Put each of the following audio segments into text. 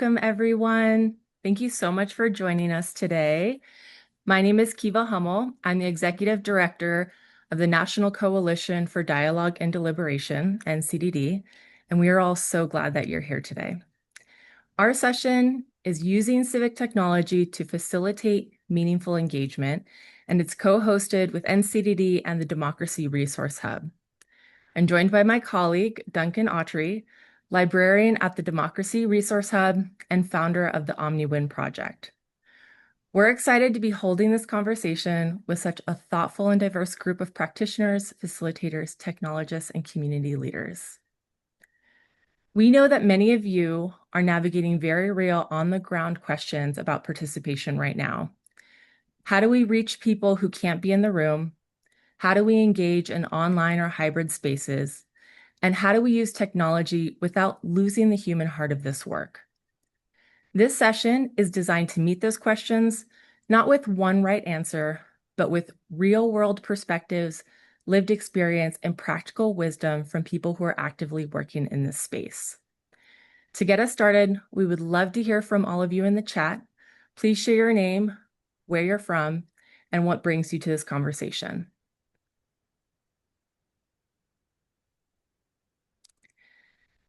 Welcome, everyone. Thank you so much for joining us today. My name is Kiva Hummel. I'm the Executive Director of the National Coalition for Dialogue and Deliberation, NCDD, and we are all so glad that you're here today. Our session is using civic technology to facilitate meaningful engagement, and it's co-hosted with NCDD and the Democracy Resource Hub. I'm joined by my colleague, Duncan Autry, librarian at the Democracy Resource Hub and founder of the OmniWin project. We're excited to be holding this conversation with such a thoughtful and diverse group of practitioners, facilitators, technologists, and community leaders. We know that many of you are navigating very real on-the-ground questions about participation right now. How do we reach people who can't be in the room? How do we engage in online or hybrid spaces? And how do we use technology without losing the human heart of this work? This session is designed to meet those questions, not with one right answer, but with real-world perspectives, lived experience, and practical wisdom from people who are actively working in this space. To get us started, we would love to hear from all of you in the chat. Please share your name, where you're from, and what brings you to this conversation.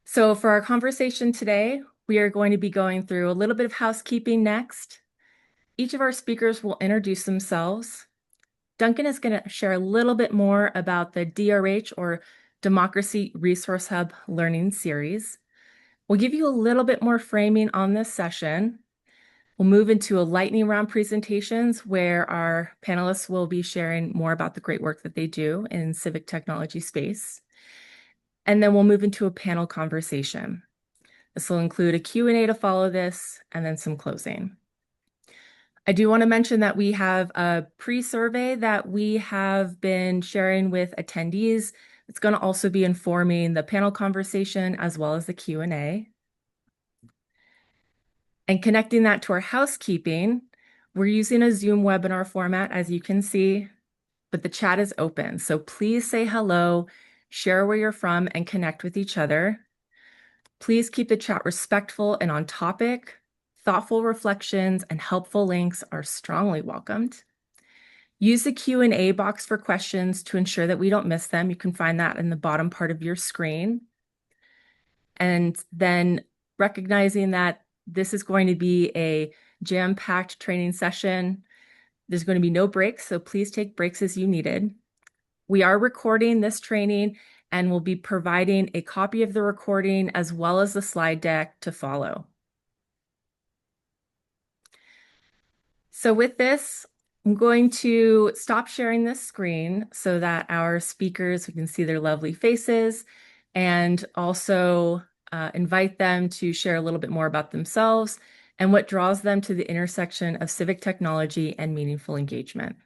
So for our conversation today, we are going to be going through a little bit of housekeeping next. Each of our speakers will introduce themselves. Duncan is going to share a little bit more about the DRH, or Democracy Resource Hub Learning Series. We'll give you a little bit more framing on this session. We'll move into a lightning round presentations where our panelists will be sharing more about the great work that they do in civic technology space. And then we'll move into a panel conversation. This will include a Q&A to follow this, and then some closing. I do want to mention that we have a pre-survey that we have been sharing with attendees. It's going to also be informing the panel conversation as well as the Q&A. And connecting that to our housekeeping, we're using a Zoom webinar format, as you can see, but the chat is open. So please say hello, share where you're from, and connect with each other. Please keep the chat respectful and on topic. Thoughtful reflections and helpful links are strongly welcomed. Use the Q&A box for questions to ensure that we don't miss them. You can find that in the bottom part of your screen. And then recognizing that this is going to be a jam-packed training session, there's going to be no breaks, so please take breaks as you needed. We are recording this training and we'll be providing a copy of the recording as well as the slide deck to follow. So with this, I'm going to stop sharing this screen so that our speakers, we can see their lovely faces, and also invite them to share a little bit more about themselves and what draws them to the intersection of civic technology and meaningful engagement.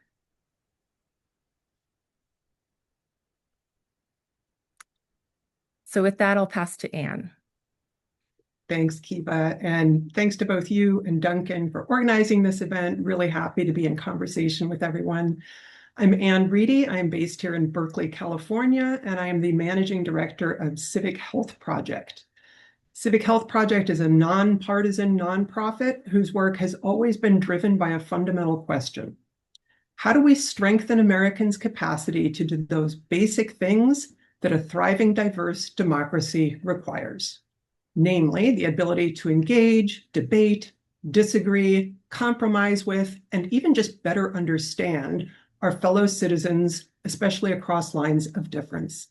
So with that, I'll pass to Anne. Thanks, Kiva, and thanks to both you and Duncan for organizing this event. Really happy to be in conversation with everyone. I'm Anne Reedy. I'm based here in Berkeley, California, and I am the Managing Director of Civic Health Project. Civic Health Project is a nonpartisan nonprofit whose work has always been driven by a fundamental question. How do we strengthen Americans' capacity to do those basic things that a thriving, diverse democracy requires? Namely, the ability to engage, debate, disagree, compromise with, and even just better understand our fellow citizens, especially across lines of difference.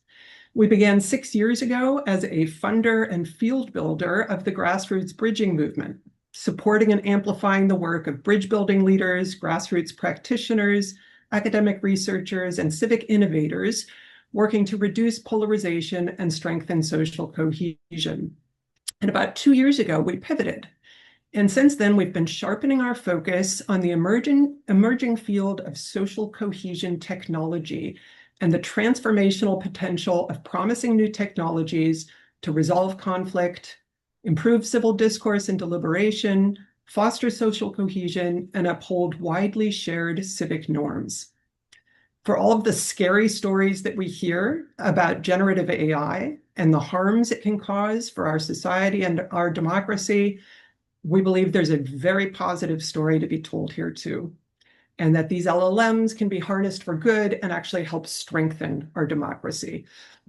We began 6 years ago as a funder and field builder of the grassroots bridging movement, supporting and amplifying the work of bridge building leaders, grassroots practitioners, academic researchers, and civic innovators working to reduce polarization and strengthen social cohesion. And about 2 years ago, we pivoted. And since then, we've been sharpening our focus on the emerging field of social cohesion technology and the transformational potential of promising new technologies to resolve conflict, improve civil discourse and deliberation, foster social cohesion, and uphold widely shared civic norms. For all of the scary stories that we hear about generative AI and the harms it can cause for our society and our democracy, We believe there's a very positive story to be told here too, and that these LLMs can be harnessed for good and actually help strengthen our democracy.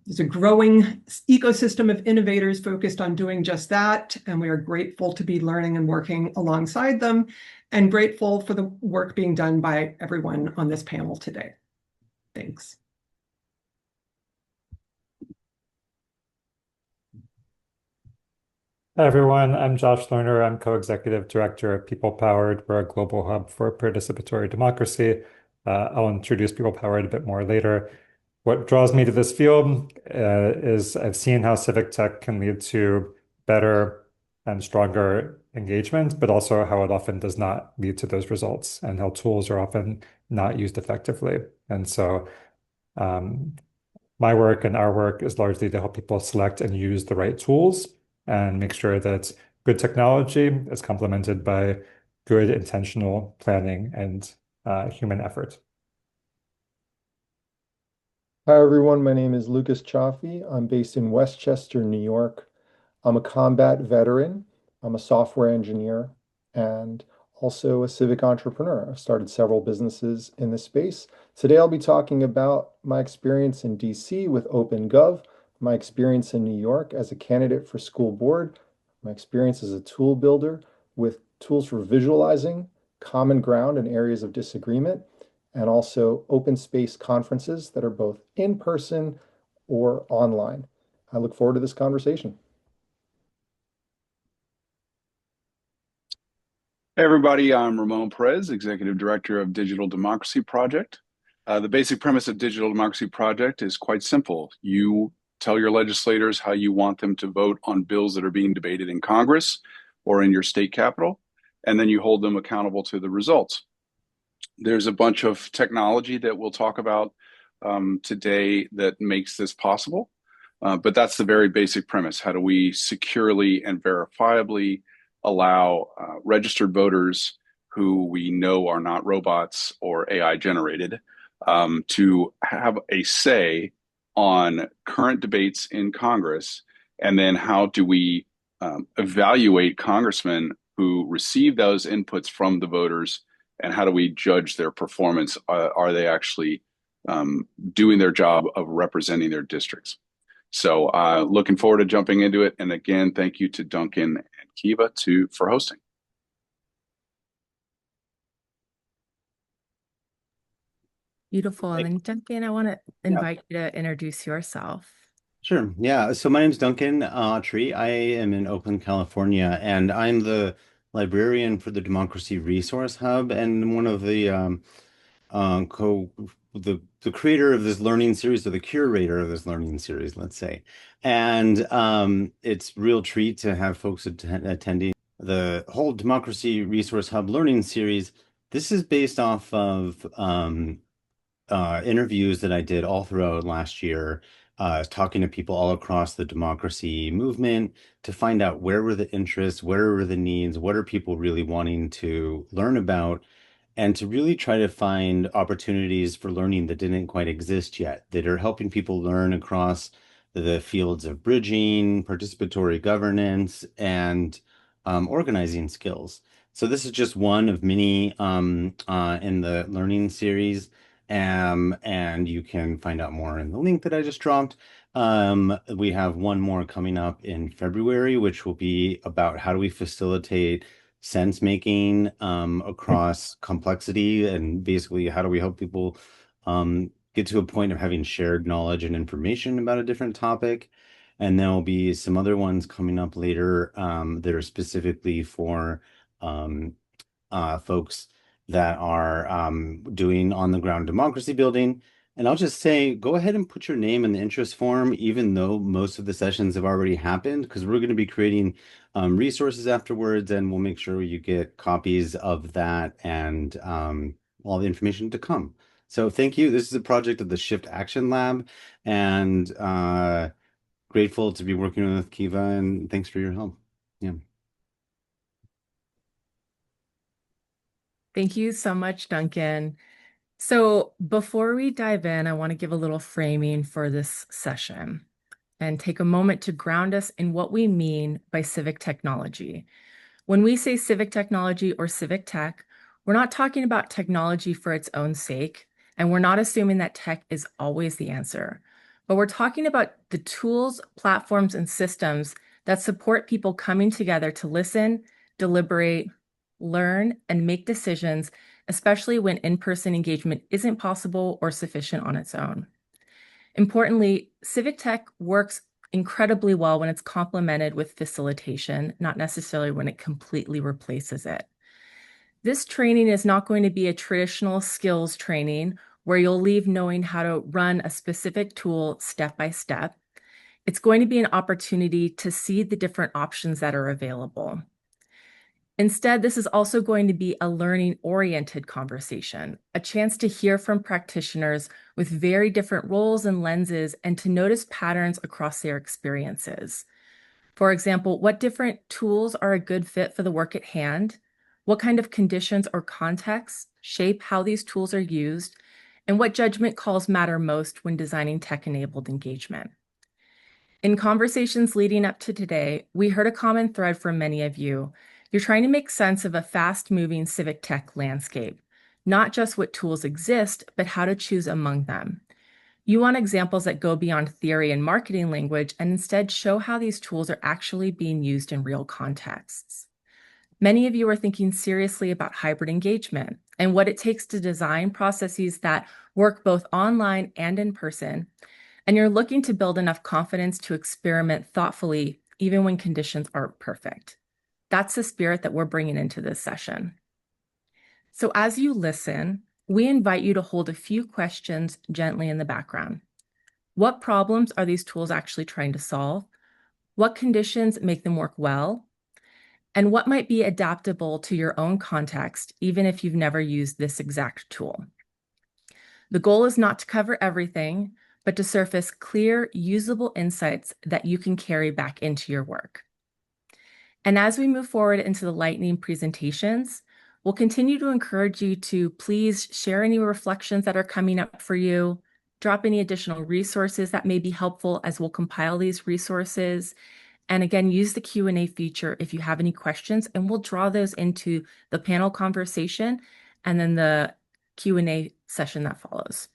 There's a growing ecosystem of innovators focused on doing just that, and we are grateful to be learning and working alongside them, and grateful for the work being done by everyone on this panel today. Thanks. Hi, everyone. I'm Josh Lerner. I'm co-executive director of People Powered. We're a global hub for participatory democracy. I'll introduce People Powered a bit more later. What draws me to this field is I've seen how civic tech can lead to better and stronger engagement, but also how it often does not lead to those results and how tools are often not used effectively. And so um, my work and our work is largely to help people select and use the right tools and make sure that good technology is complemented by good intentional planning and human effort. Hi, everyone. My name is Lucas Chaffee. I'm based in Westchester, New York. I'm a combat veteran. I'm a software engineer and also a civic entrepreneur. I've started several businesses in this space. Today, I'll be talking about my experience in DC with OpenGov, my experience in New York as a candidate for school board, my experience as a tool builder with tools for visualizing common ground and areas of disagreement, and also open space conferences that are both in person or online. I look forward to this conversation. Hey everybody, I'm Ramon Perez, Executive Director of Digital Democracy Project. The basic premise of Digital Democracy Project is quite simple. You tell your legislators how you want them to vote on bills that are being debated in Congress or in your state capital, and then you hold them accountable to the results. There's a bunch of technology that we'll talk about today that makes this possible, but that's the very basic premise. How do we securely and verifiably allow registered voters who we know are not robots or AI generated to have a say on current debates in Congress? And then how do we evaluate congressmen who receive those inputs from the voters, and how do we judge their performance? Are they actually doing their job of representing their districts? So looking forward to jumping into it. And again, thank you to Duncan and Kiva for hosting. Beautiful. And then Duncan, I want to invite you to introduce yourself. Sure. Yeah. So my name's Duncan Tree. I am in Oakland, California, and I'm the librarian for the Democracy Resource Hub and one of the co the creator of this learning series, or the curator of this learning series, let's say. And it's a real treat to have folks attending the whole Democracy Resource Hub learning series. This is based off of interviews that I did all throughout last year, talking to people all across the democracy movement to find out where were the interests, where were the needs, what are people really wanting to learn about, and to really try to find opportunities for learning that didn't quite exist yet, that are helping people learn across the fields of bridging, participatory governance, and organizing skills. So this is just one of many in the learning series. And you can find out more in the link that I just dropped. We have one more coming up in February, which will be about how do we facilitate sense making across complexity, and basically how do we help people get to a point of having shared knowledge and information about a different topic. And there'll be some other ones coming up later that are specifically for folks that are doing on-the-ground democracy building. And I'll just say, go ahead and put your name in the interest form, even though most of the sessions have already happened, because we're going to be creating resources afterwards, and we'll make sure you get copies of that and all the information to come. So thank you. This is a project of the Shift Action Lab, and grateful to be working with Kiva, and thanks for your help. Yeah. Thank you so much, Duncan. So before we dive in, I want to give a little framing for this session and take a moment to ground us in what we mean by civic technology. When we say civic technology or civic tech, we're not talking about technology for its own sake, and we're not assuming that tech is always the answer. But we're talking about the tools, platforms, and systems that support people coming together to listen, deliberate, learn, and make decisions, especially when in-person engagement isn't possible or sufficient on its own. Importantly, civic tech works incredibly well when it's complemented with facilitation, not necessarily when it completely replaces it. This training is not going to be a traditional skills training where you'll leave knowing how to run a specific tool step by step. It's going to be an opportunity to see the different options that are available. Instead, this is also going to be a learning-oriented conversation, a chance to hear from practitioners with very different roles and lenses and to notice patterns across their experiences. For example, what different tools are a good fit for the work at hand? What kind of conditions or contexts shape how these tools are used? And what judgment calls matter most when designing tech-enabled engagement? In conversations leading up to today, we heard a common thread from many of you. You're trying to make sense of a fast-moving civic tech landscape, not just what tools exist, but how to choose among them. You want examples that go beyond theory and marketing language and instead show how these tools are actually being used in real contexts. Many of you are thinking seriously about hybrid engagement and what it takes to design processes that work both online and in person, and you're looking to build enough confidence to experiment thoughtfully, even when conditions aren't perfect. That's the spirit that we're bringing into this session. So as you listen, we invite you to hold a few questions gently in the background. What problems are these tools actually trying to solve? What conditions make them work well? And what might be adaptable to your own context, even if you've never used this exact tool? The goal is not to cover everything, but to surface clear, usable insights that you can carry back into your work. And as we move forward into the lightning presentations, we'll continue to encourage you to please share any reflections that are coming up for you, drop any additional resources that may be helpful as we'll compile these resources. And again, use the Q&A feature if you have any questions, and we'll draw those into the panel conversation and then the Q&A session that follows.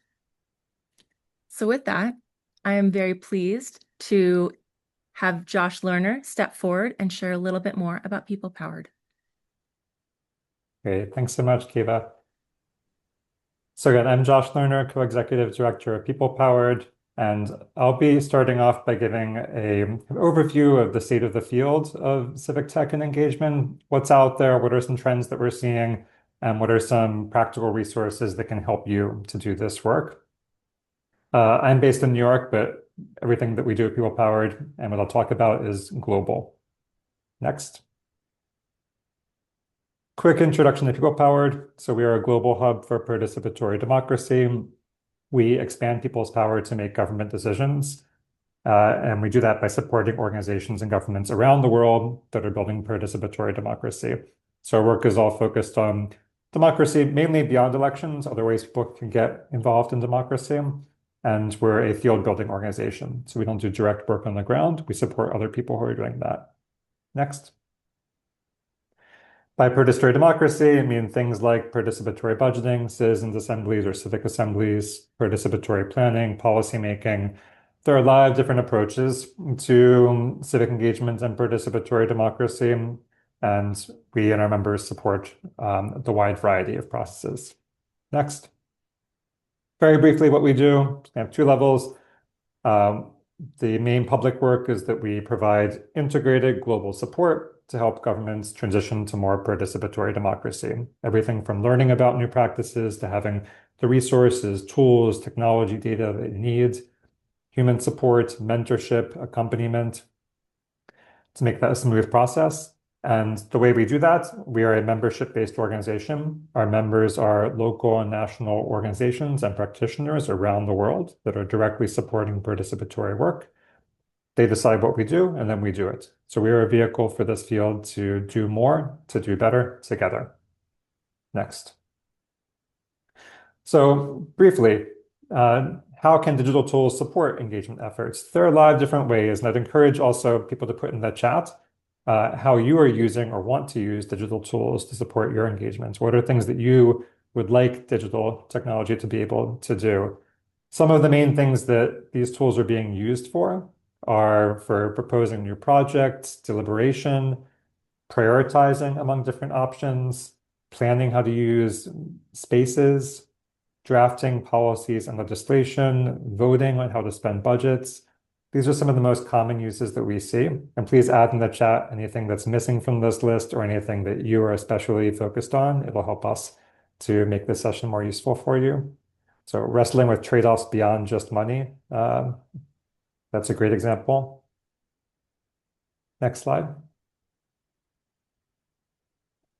So with that, I am very pleased to have Josh Lerner step forward and share a little bit more about People Powered. Great, thanks so much, Kiva. So again, I'm Josh Lerner, Co-Executive Director of People Powered, and I'll be starting off by giving an overview of the state of the field of civic tech and engagement, what's out there, what are some trends that we're seeing, and what are some practical resources that can help you to do this work. I'm based in New York, but everything that we do at People Powered and what I'll talk about is global. Next. Quick introduction to People Powered. So we are a global hub for participatory democracy. We expand people's power to make government decisions. And we do that by supporting organizations and governments around the world that are building participatory democracy. So our work is all focused on democracy, mainly beyond elections, other ways people can get involved in democracy. And we're a field building organization. So we don't do direct work on the ground. We support other people who are doing that. Next. By participatory democracy, I mean things like participatory budgeting, citizens assemblies or civic assemblies, participatory planning, policymaking. There are a lot of different approaches to civic engagement and participatory democracy, and we and our members support the wide variety of processes. Next. Very briefly, what we do, we have two levels. The main public work is that we provide integrated global support to help governments transition to more participatory democracy. Everything from learning about new practices to having the resources, tools, technology, data that it needs, human support, mentorship, accompaniment to make that a smooth process. And the way we do that, we are a membership-based organization. Our members are local and national organizations and practitioners around the world that are directly supporting participatory work. They decide what we do, and then we do it. So we are a vehicle for this field to do more, to do better together. Next. So briefly, how can digital tools support engagement efforts? There are a lot of different ways, and I'd encourage also people to put in the chat how you are using or want to use digital tools to support your engagements. What are things that you would like digital technology to be able to do? Some of the main things that these tools are being used for are for proposing new projects, deliberation, prioritizing among different options, planning how to use spaces, drafting policies and legislation, voting on how to spend budgets. These are some of the most common uses that we see. And please add in the chat anything that's missing from this list or anything that you are especially focused on. It'll help us to make this session more useful for you. So wrestling with trade-offs beyond just money, that's a great example. Next slide.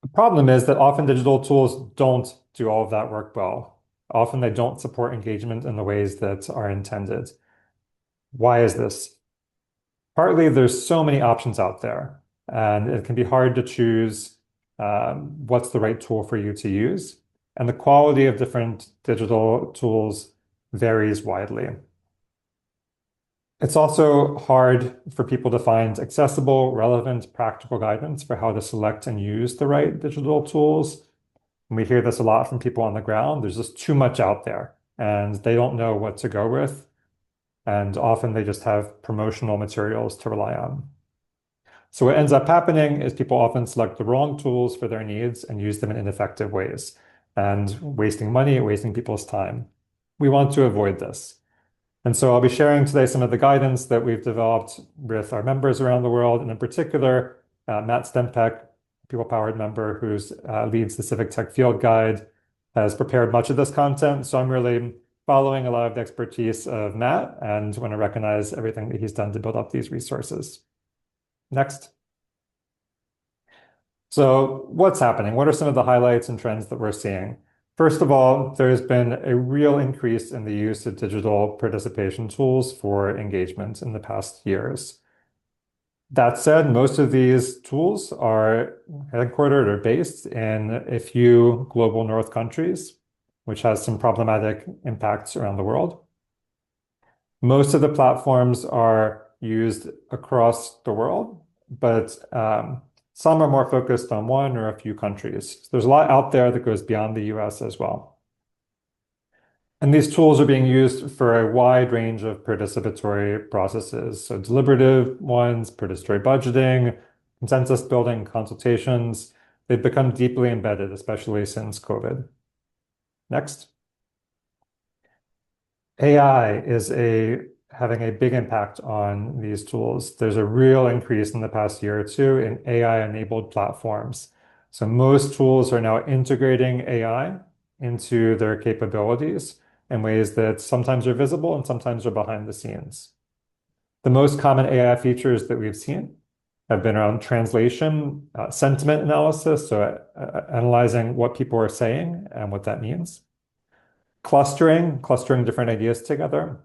The problem is that often digital tools don't do all of that work well. Often they don't support engagement in the ways that are intended. Why is this? Partly there's so many options out there, and it can be hard to choose what's the right tool for you to use. And the quality of different digital tools varies widely. It's also hard for people to find accessible, relevant, practical guidance for how to select and use the right digital tools. And we hear this a lot from people on the ground. There's just too much out there, and they don't know what to go with. And often they just have promotional materials to rely on. So what ends up happening is people often select the wrong tools for their needs and use them in ineffective ways, and wasting money, wasting people's time. We want to avoid this. And so I'll be sharing today some of the guidance that we've developed with our members around the world, and in particular, Matt Stempeck, people-powered member who leads the Civic Tech Field Guide, has prepared much of this content. So I'm really following a lot of the expertise of Matt and want to recognize everything that he's done to build up these resources. Next. So what's happening? What are some of the highlights and trends that we're seeing? First of all, there's been a real increase in the use of digital participation tools for engagement in the past years. That said, most of these tools are headquartered or based in a few global north countries, which has some problematic impacts around the world. Most of the platforms are used across the world, but some are more focused on one or a few countries. So there's a lot out there that goes beyond the US as well. And these tools are being used for a wide range of participatory processes. So deliberative ones, participatory budgeting, consensus building, consultations. They've become deeply embedded, especially since COVID. Next. AI is having a big impact on these tools. There's a real increase in the past year or two in AI-enabled platforms. So most tools are now integrating AI into their capabilities in ways that sometimes are visible and sometimes are behind the scenes. The most common AI features that we've seen have been around translation, sentiment analysis, so analyzing what people are saying and what that means. Clustering different ideas together,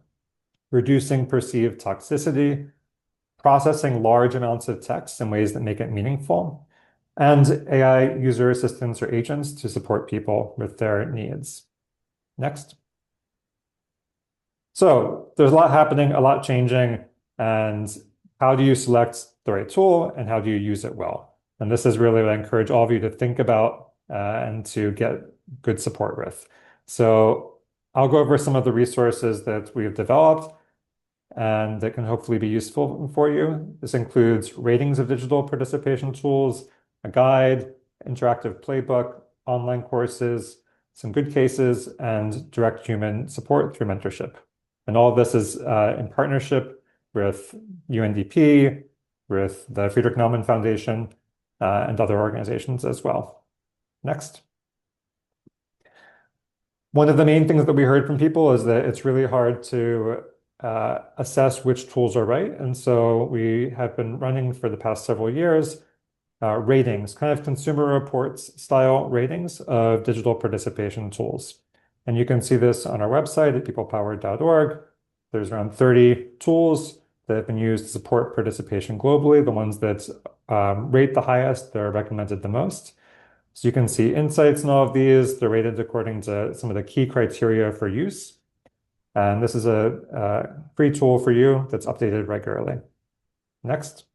reducing perceived toxicity, processing large amounts of text in ways that make it meaningful, and AI user assistants or agents to support people with their needs. Next. So there's a lot happening, a lot changing, and how do you select the right tool and how do you use it well? And this is really what I encourage all of you to think about and to get good support with. So I'll go over some of the resources that we've developed and that can hopefully be useful for you. This includes ratings of digital participation tools, a guide, interactive playbook, online courses, some good cases, and direct human support through mentorship. And all of this is in partnership with UNDP, with the Friedrich Naumann Foundation, and other organizations as well. Next. One of the main things that we heard from people is that it's really hard to assess which tools are right. And so we have been running for the past several years ratings, kind of consumer reports style ratings of digital participation tools. And you can see this on our website at peoplepowered.org. There's around 30 tools that have been used to support participation globally. The ones that rate the highest, they're recommended the most. So you can see insights in all of these. They're rated according to some of the key criteria for use. And this is a free tool for you that's updated regularly. Next.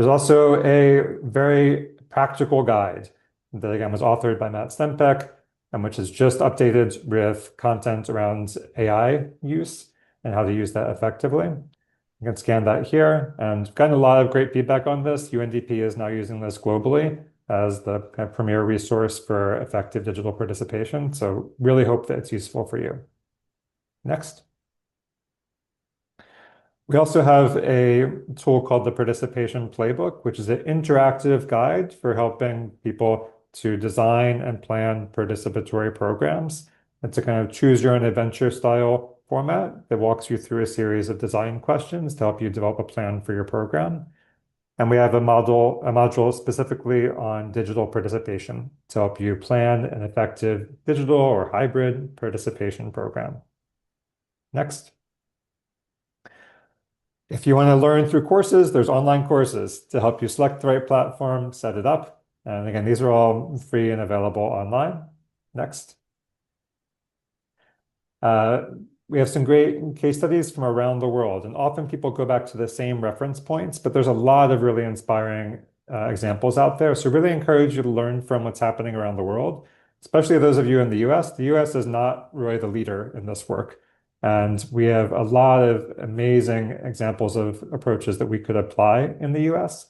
There's also a very practical guide that, again, was authored by Matt Stempeck, and which is just updated with content around AI use and how to use that effectively. You can scan that here, and we've gotten a lot of great feedback on this. UNDP is now using this globally as the kind of premier resource for effective digital participation. So really hope that it's useful for you. Next. We also have a tool called the Participation Playbook, which is an interactive guide for helping people to design and plan participatory programs. It's a kind of choose your own adventure style format that walks you through a series of design questions to help you develop a plan for your program. And we have a module specifically on digital participation to help you plan an effective digital or hybrid participation program. Next. If you want to learn through courses, there's online courses to help you select the right platform, set it up. And again, these are all free and available online. Next. We have some great case studies from around the world, and often people go back to the same reference points, but there's a lot of really inspiring examples out there. So really encourage you to learn from what's happening around the world, especially those of you in the US. The US is not really the leader in this work. And we have a lot of amazing examples of approaches that we could apply in the US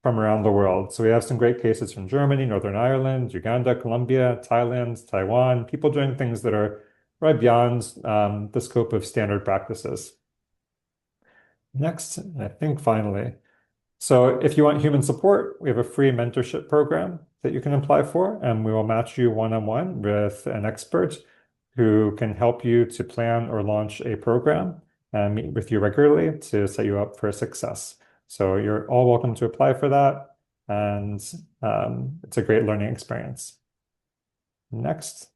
from around the world. So we have some great cases from Germany, Northern Ireland, Uganda, Colombia, Thailand, Taiwan, people doing things that are right beyond the scope of standard practices. Next, and I think finally, so if you want human support, we have a free mentorship program that you can apply for, and we will match you one-on-one with an expert who can help you to plan or launch a program and meet with you regularly to set you up for success. So you're all welcome to apply for that, and it's a great learning experience. Next.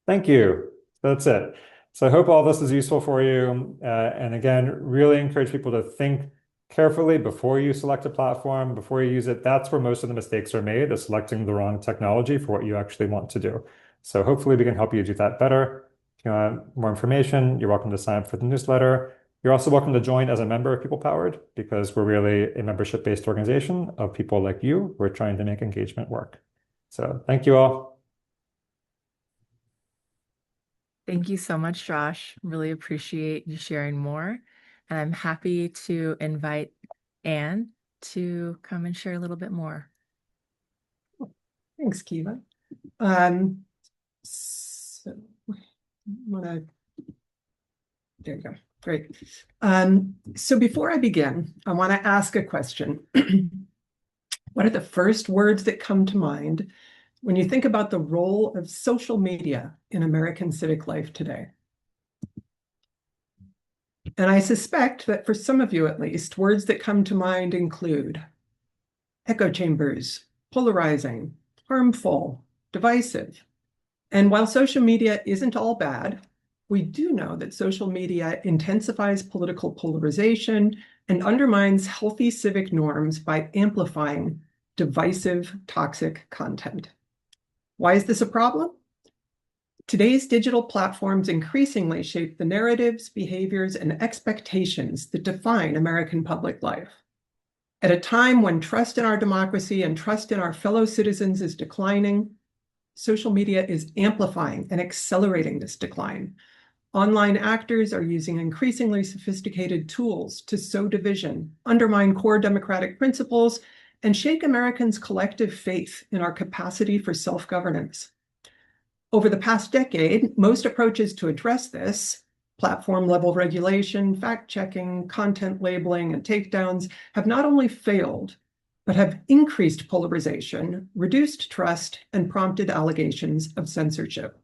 Thank you. That's it. So I hope all this is useful for you. And again, really encourage people to think carefully before you select a platform, before you use it. That's where most of the mistakes are made, is selecting the wrong technology for what you actually want to do. So hopefully we can help you do that better. If you want more information, you're welcome to sign up for the newsletter. You're also welcome to join as a member of People Powered, because we're really a membership-based organization of people like you who are trying to make engagement work. So thank you all. Thank you so much, Josh. Really appreciate you sharing more. And I'm happy to invite Anne to come and share a little bit more. Thanks, Kiva. So there you go. Great. So before I begin, I want to ask a question. What are the first words that come to mind when you think about the role of social media in American civic life today? And I suspect that for some of you at least, words that come to mind include echo chambers, polarizing, harmful, divisive. And while social media isn't all bad, we do know that social media intensifies political polarization and undermines healthy civic norms by amplifying divisive, toxic content. Why is this a problem? Today's digital platforms increasingly shape the narratives, behaviors, and expectations that define American public life. At a time when trust in our democracy and trust in our fellow citizens is declining, social media is amplifying and accelerating this decline. Online actors are using increasingly sophisticated tools to sow division, undermine core democratic principles, and shake Americans' collective faith in our capacity for self-governance. Over the past decade, most approaches to address this, platform-level regulation, fact-checking, content labeling, and takedowns, have not only failed, but have increased polarization, reduced trust, and prompted allegations of censorship.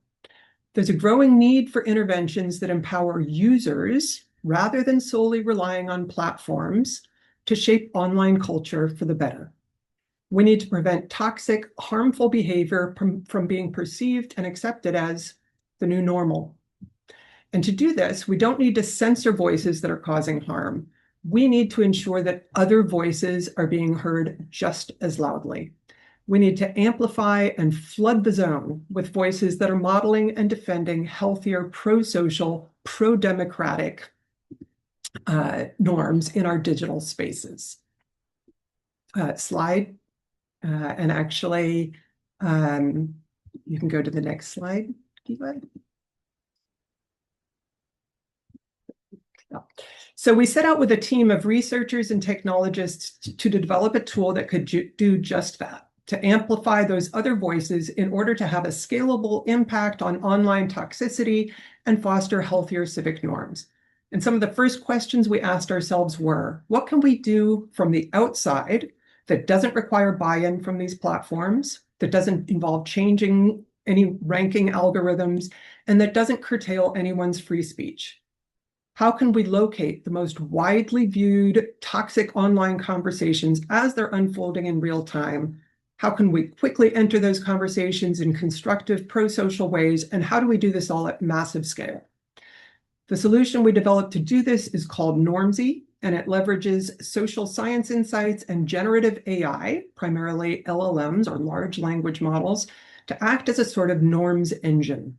There's a growing need for interventions that empower users, rather than solely relying on platforms, to shape online culture for the better. We need to prevent toxic, harmful behavior from being perceived and accepted as the new normal. And to do this, we don't need to censor voices that are causing harm. We need to ensure that other voices are being heard just as loudly. We need to amplify and flood the zone with voices that are modeling and defending healthier, pro-social, pro-democratic norms in our digital spaces. Slide. And actually, you can go to the next slide, Eva. So we set out with a team of researchers and technologists to develop a tool that could do just that, to amplify those other voices in order to have a scalable impact on online toxicity and foster healthier civic norms. And some of the first questions we asked ourselves were, what can we do from the outside that doesn't require buy-in from these platforms, that doesn't involve changing any ranking algorithms, and that doesn't curtail anyone's free speech? How can we locate the most widely viewed toxic online conversations as they're unfolding in real time? How can we quickly enter those conversations in constructive, pro-social ways? And how do we do this all at massive scale? The solution we developed to do this is called Normsy, and it leverages social science insights and generative AI, primarily LLMs or large language models, to act as a sort of norms engine.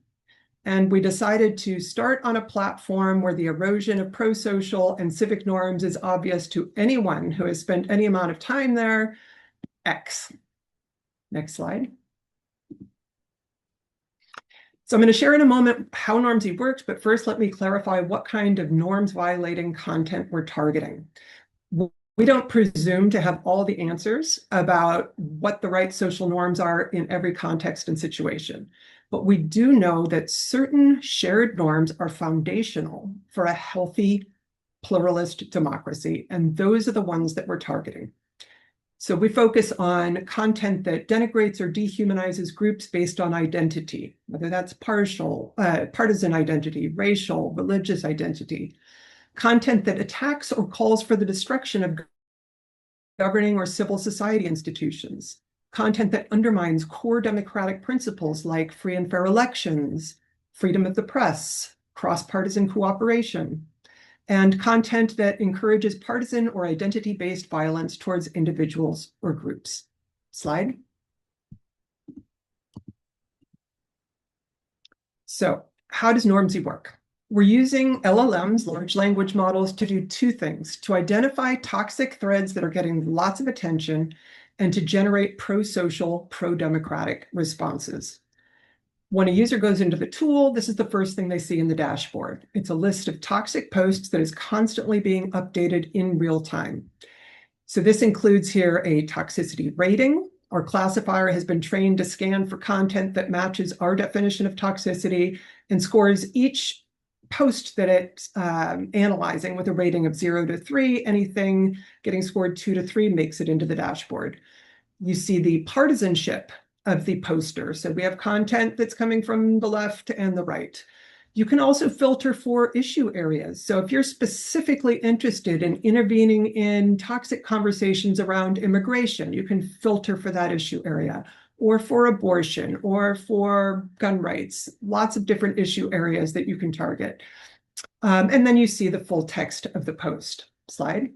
And we decided to start on a platform where the erosion of pro-social and civic norms is obvious to anyone who has spent any amount of time there. X. Next slide. So I'm going to share in a moment how Normsy works, but first let me clarify what kind of norms violating content we're targeting. We don't presume to have all the answers about what the right social norms are in every context and situation, but we do know that certain shared norms are foundational for a healthy pluralist democracy, and those are the ones that we're targeting. So we focus on content that denigrates or dehumanizes groups based on identity, whether that's partisan identity, racial, religious identity, content that attacks or calls for the destruction of governing or civil society institutions, content that undermines core democratic principles like free and fair elections, freedom of the press, cross-partisan cooperation, and content that encourages partisan or identity-based violence towards individuals or groups. Slide. So how does Normsy work? We're using LLMs, large language models, to do two things: to identify toxic threads that are getting lots of attention and to generate pro-social, pro-democratic responses. When a user goes into the tool, this is the first thing they see in the dashboard. It's a list of toxic posts that is constantly being updated in real time. So this includes here a toxicity rating. Our classifier has been trained to scan for content that matches our definition of toxicity and scores each post that it's analyzing with a rating of 0 to 3. Anything getting scored 2 to 3 makes it into the dashboard. You see the partisanship of the poster. So we have content that's coming from the left and the right. You can also filter for issue areas. So if you're specifically interested in intervening in toxic conversations around immigration, you can filter for that issue area, or for abortion, or for gun rights, lots of different issue areas that you can target. And then you see the full text of the post. Slide.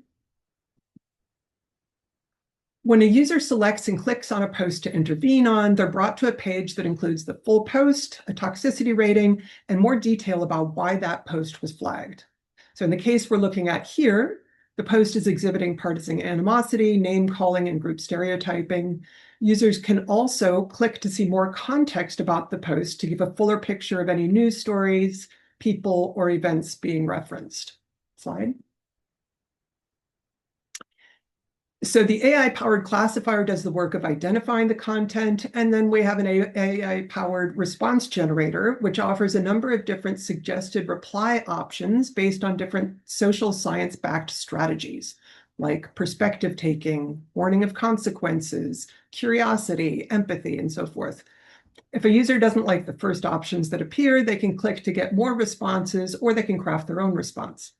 When a user selects and clicks on a post to intervene on, they're brought to a page that includes the full post, a toxicity rating, and more detail about why that post was flagged. So in the case we're looking at here, the post is exhibiting partisan animosity, name calling, and group stereotyping. Users can also click to see more context about the post to give a fuller picture of any news stories, people, or events being referenced. Slide. So the AI-powered classifier does the work of identifying the content, and then we have an AI-powered response generator, which offers a number of different suggested reply options based on different social science-backed strategies, like perspective taking, warning of consequences, curiosity, empathy, and so forth. If a user doesn't like the first options that appear, they can click to get more responses, or they can craft their own response.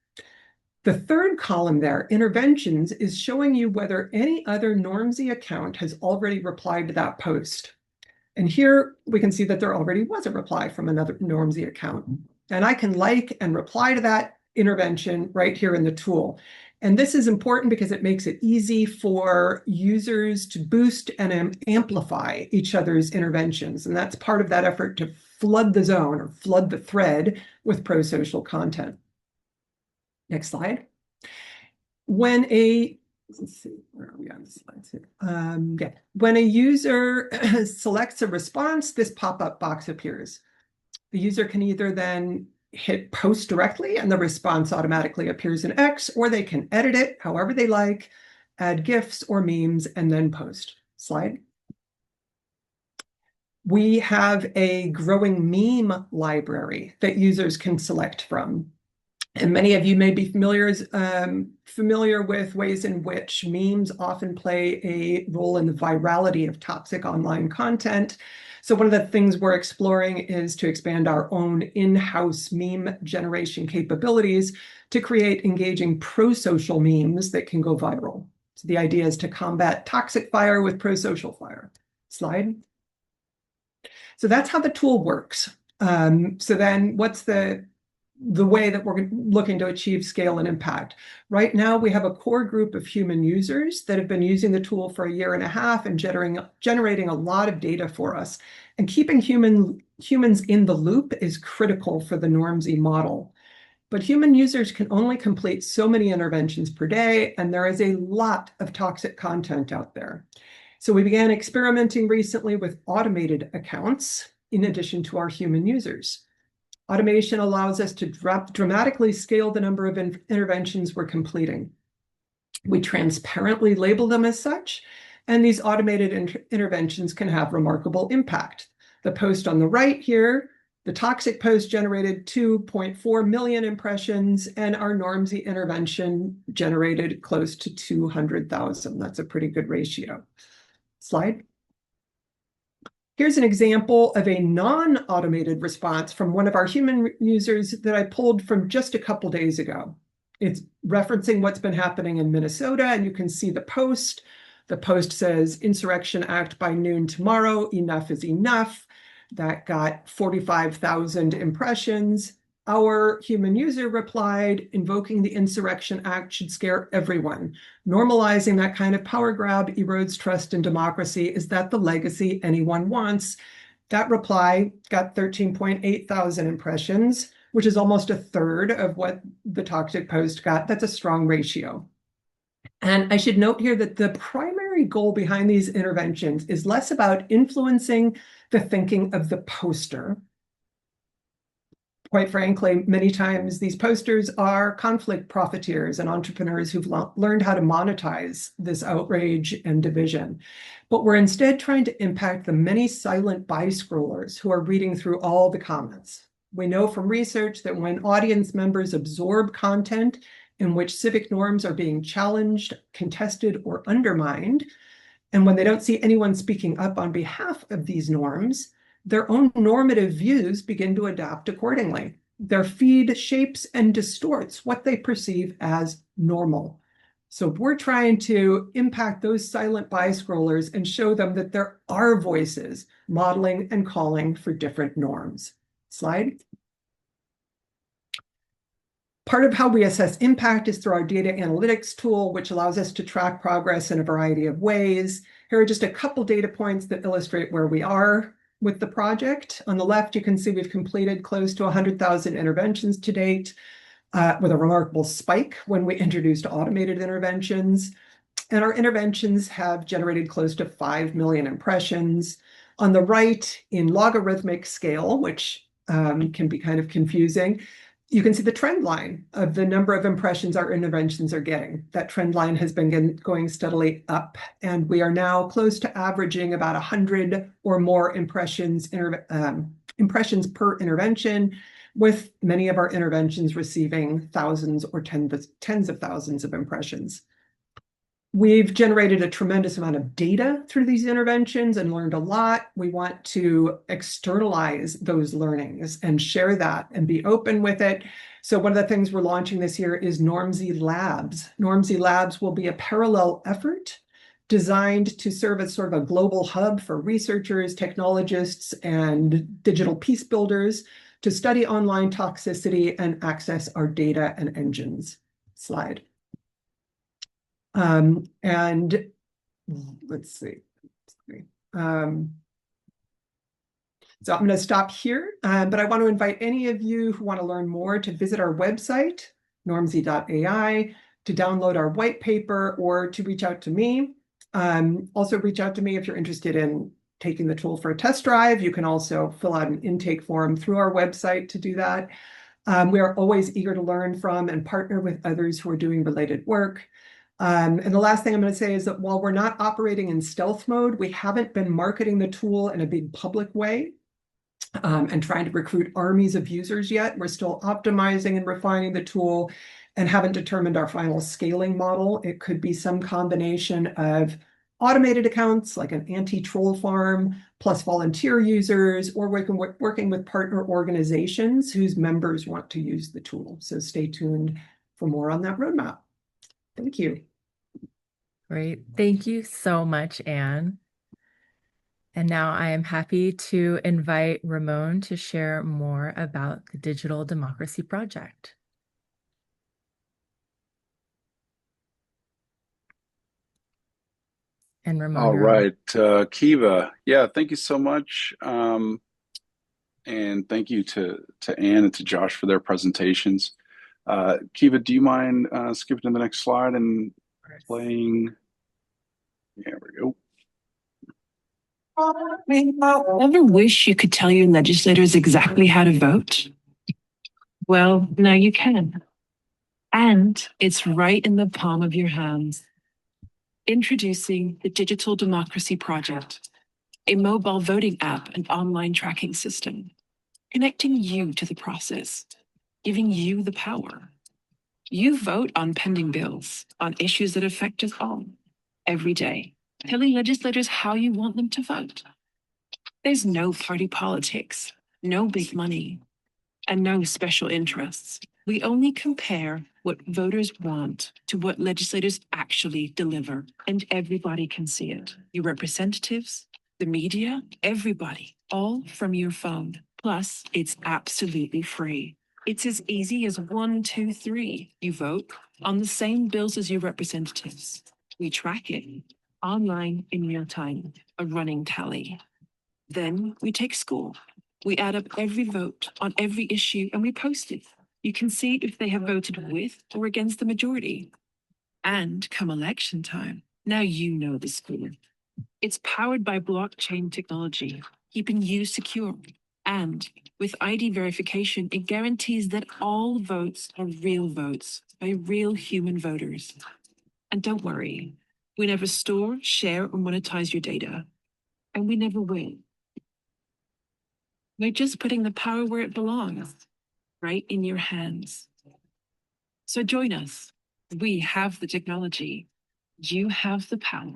The third column there, interventions, is showing you whether any other Normsy account has already replied to that post. And here we can see that there already was a reply from another Normsy account. And I can like and reply to that intervention right here in the tool. And this is important because it makes it easy for users to boost and amplify each other's interventions. And that's part of that effort to flood the zone or flood the thread with pro-social content. Next slide. When a Let's see, where are we on the slides here? Yeah. When a user selects a response, this pop-up box appears. The user can either then hit post directly and the response automatically appears in X, or they can edit it however they like, add GIFs or memes, and then post. Slide. We have a growing meme library that users can select from. And many of you may be familiar with ways in which memes often play a role in the virality of toxic online content. So one of the things we're exploring is to expand our own in-house meme generation capabilities to create engaging pro-social memes that can go viral. So the idea is to combat toxic fire with pro-social fire. Slide. So that's how the tool works. So then what's the way that we're looking to achieve scale and impact? Right now, we have a core group of human users that have been using the tool for 1.5 years and generating a lot of data for us. And keeping humans in the loop is critical for the Normsy model. But human users can only complete so many interventions per day, and there is a lot of toxic content out there. So we began experimenting recently with automated accounts in addition to our human users. Automation allows us to dramatically scale the number of interventions we're completing. We transparently label them as such, and these automated interventions can have remarkable impact. The post on the right here, the toxic post generated 2.4 million impressions, and our Normsy intervention generated close to 200,000. That's a pretty good ratio. Slide. Here's an example of a non-automated response from one of our human users that I pulled from just a couple days ago. It's referencing what's been happening in Minnesota, and you can see the post. The post says, "Insurrection Act by noon tomorrow, enough is enough." That got 45,000 impressions. Our human user replied, "Invoking the Insurrection Act should scare everyone. Normalizing that kind of power grab erodes trust in democracy. Is that the legacy anyone wants?" That reply got 13.8 thousand impressions, which is almost a third of what the toxic post got. That's a strong ratio. And I should note here that the primary goal behind these interventions is less about influencing the thinking of the poster. Quite frankly, many times these posters are conflict profiteers and entrepreneurs who've learned how to monetize this outrage and division. But we're instead trying to impact the many silent by-scrollers who are reading through all the comments. We know from research that when audience members absorb content in which civic norms are being challenged, contested, or undermined, and when they don't see anyone speaking up on behalf of these norms, their own normative views begin to adapt accordingly. Their feed shapes and distorts what they perceive as normal. So we're trying to impact those silent by-scrollers and show them that there are voices modeling and calling for different norms. Slide. Part of how we assess impact is through our data analytics tool, which allows us to track progress in a variety of ways. Here are just a couple data points that illustrate where we are with the project. On the left, you can see we've completed close to 100,000 interventions to date, with a remarkable spike when we introduced automated interventions. And our interventions have generated close to 5 million impressions. On the right, in logarithmic scale, which can be kind of confusing, you can see the trend line of the number of impressions our interventions are getting. That trend line has been going steadily up, and we are now close to averaging about 100 or more impressions per intervention, with many of our interventions receiving thousands or tens of thousands of impressions. We've generated a tremendous amount of data through these interventions and learned a lot. We want to externalize those learnings and share that and be open with it. So one of the things we're launching this year is Normsy Labs. Normsy Labs will be a parallel effort designed to serve as sort of a global hub for researchers, technologists, and digital peace builders to study online toxicity and access our data and engines. Slide. And let's see. So I'm going to stop here, but I want to invite any of you who want to learn more to visit our website, normsy.ai, to download our white paper, or to reach out to me. Also reach out to me if you're interested in taking the tool for a test drive. You can also fill out an intake form through our website to do that. We are always eager to learn from and partner with others who are doing related work. And the last thing I'm going to say is that while we're not operating in stealth mode, we haven't been marketing the tool in a big public way and trying to recruit armies of users yet. We're still optimizing and refining the tool and haven't determined our final scaling model. It could be some combination of automated accounts like an anti-troll farm plus volunteer users, or working with partner organizations whose members want to use the tool. So stay tuned for more on that roadmap. Thank you. Great. Thank you so much, Anne. And now I am happy to invite Ramon to share more about the Digital Democracy Project. And Ramon. All right, Kiva. Yeah, thank you so much. And thank you to Anne and to Josh for their presentations. Kiva, do you mind skipping to the next slide and playing? There we go. Ever wish you could tell your legislators exactly how to vote? Well, now you can. And it's right in the palm of your hands. Introducing the Digital Democracy Project, a mobile voting app and online tracking system, connecting you to the process, giving you the power. You vote on pending bills, on issues that affect us all, every day, telling legislators how you want them to vote. There's no party politics, no big money, and no special interests. We only compare what voters want to what legislators actually deliver, and everybody can see it. Your representatives, the media, everybody, all from your phone. Plus, it's absolutely free. It's as easy as 1, 2, 3. You vote on the same bills as your representatives. We track it online in real time, a running tally. Then we take score. We add up every vote on every issue and we post it. You can see if they have voted with or against the majority. And come election time, now you know the score. It's powered by blockchain technology, keeping you secure. And with ID verification, it guarantees that all votes are real votes by real human voters. And don't worry, we never store, share, or monetize your data. And we never will. We're just putting the power where it belongs, right in your hands. So join us. We have the technology. You have the power.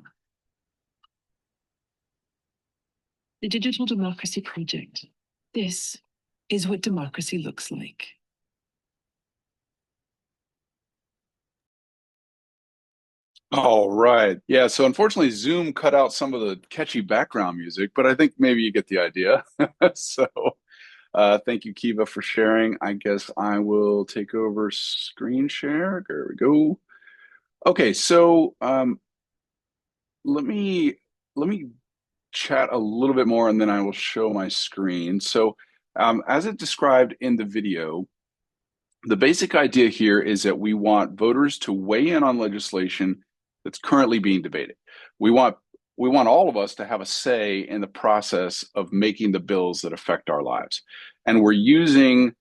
The Digital Democracy Project. This is what democracy looks like. All right. Yeah, so unfortunately, Zoom cut out some of the catchy background music, but I think maybe you get the idea. So thank you, Kiva, for sharing. I guess I will take over screen share. There we go. Okay, so let me chat a little bit more and then I will show my screen. So as it described in the video, the basic idea here is that we want voters to weigh in on legislation that's currently being debated. We want all of us to have a say in the process of making the bills that affect our lives. And we're using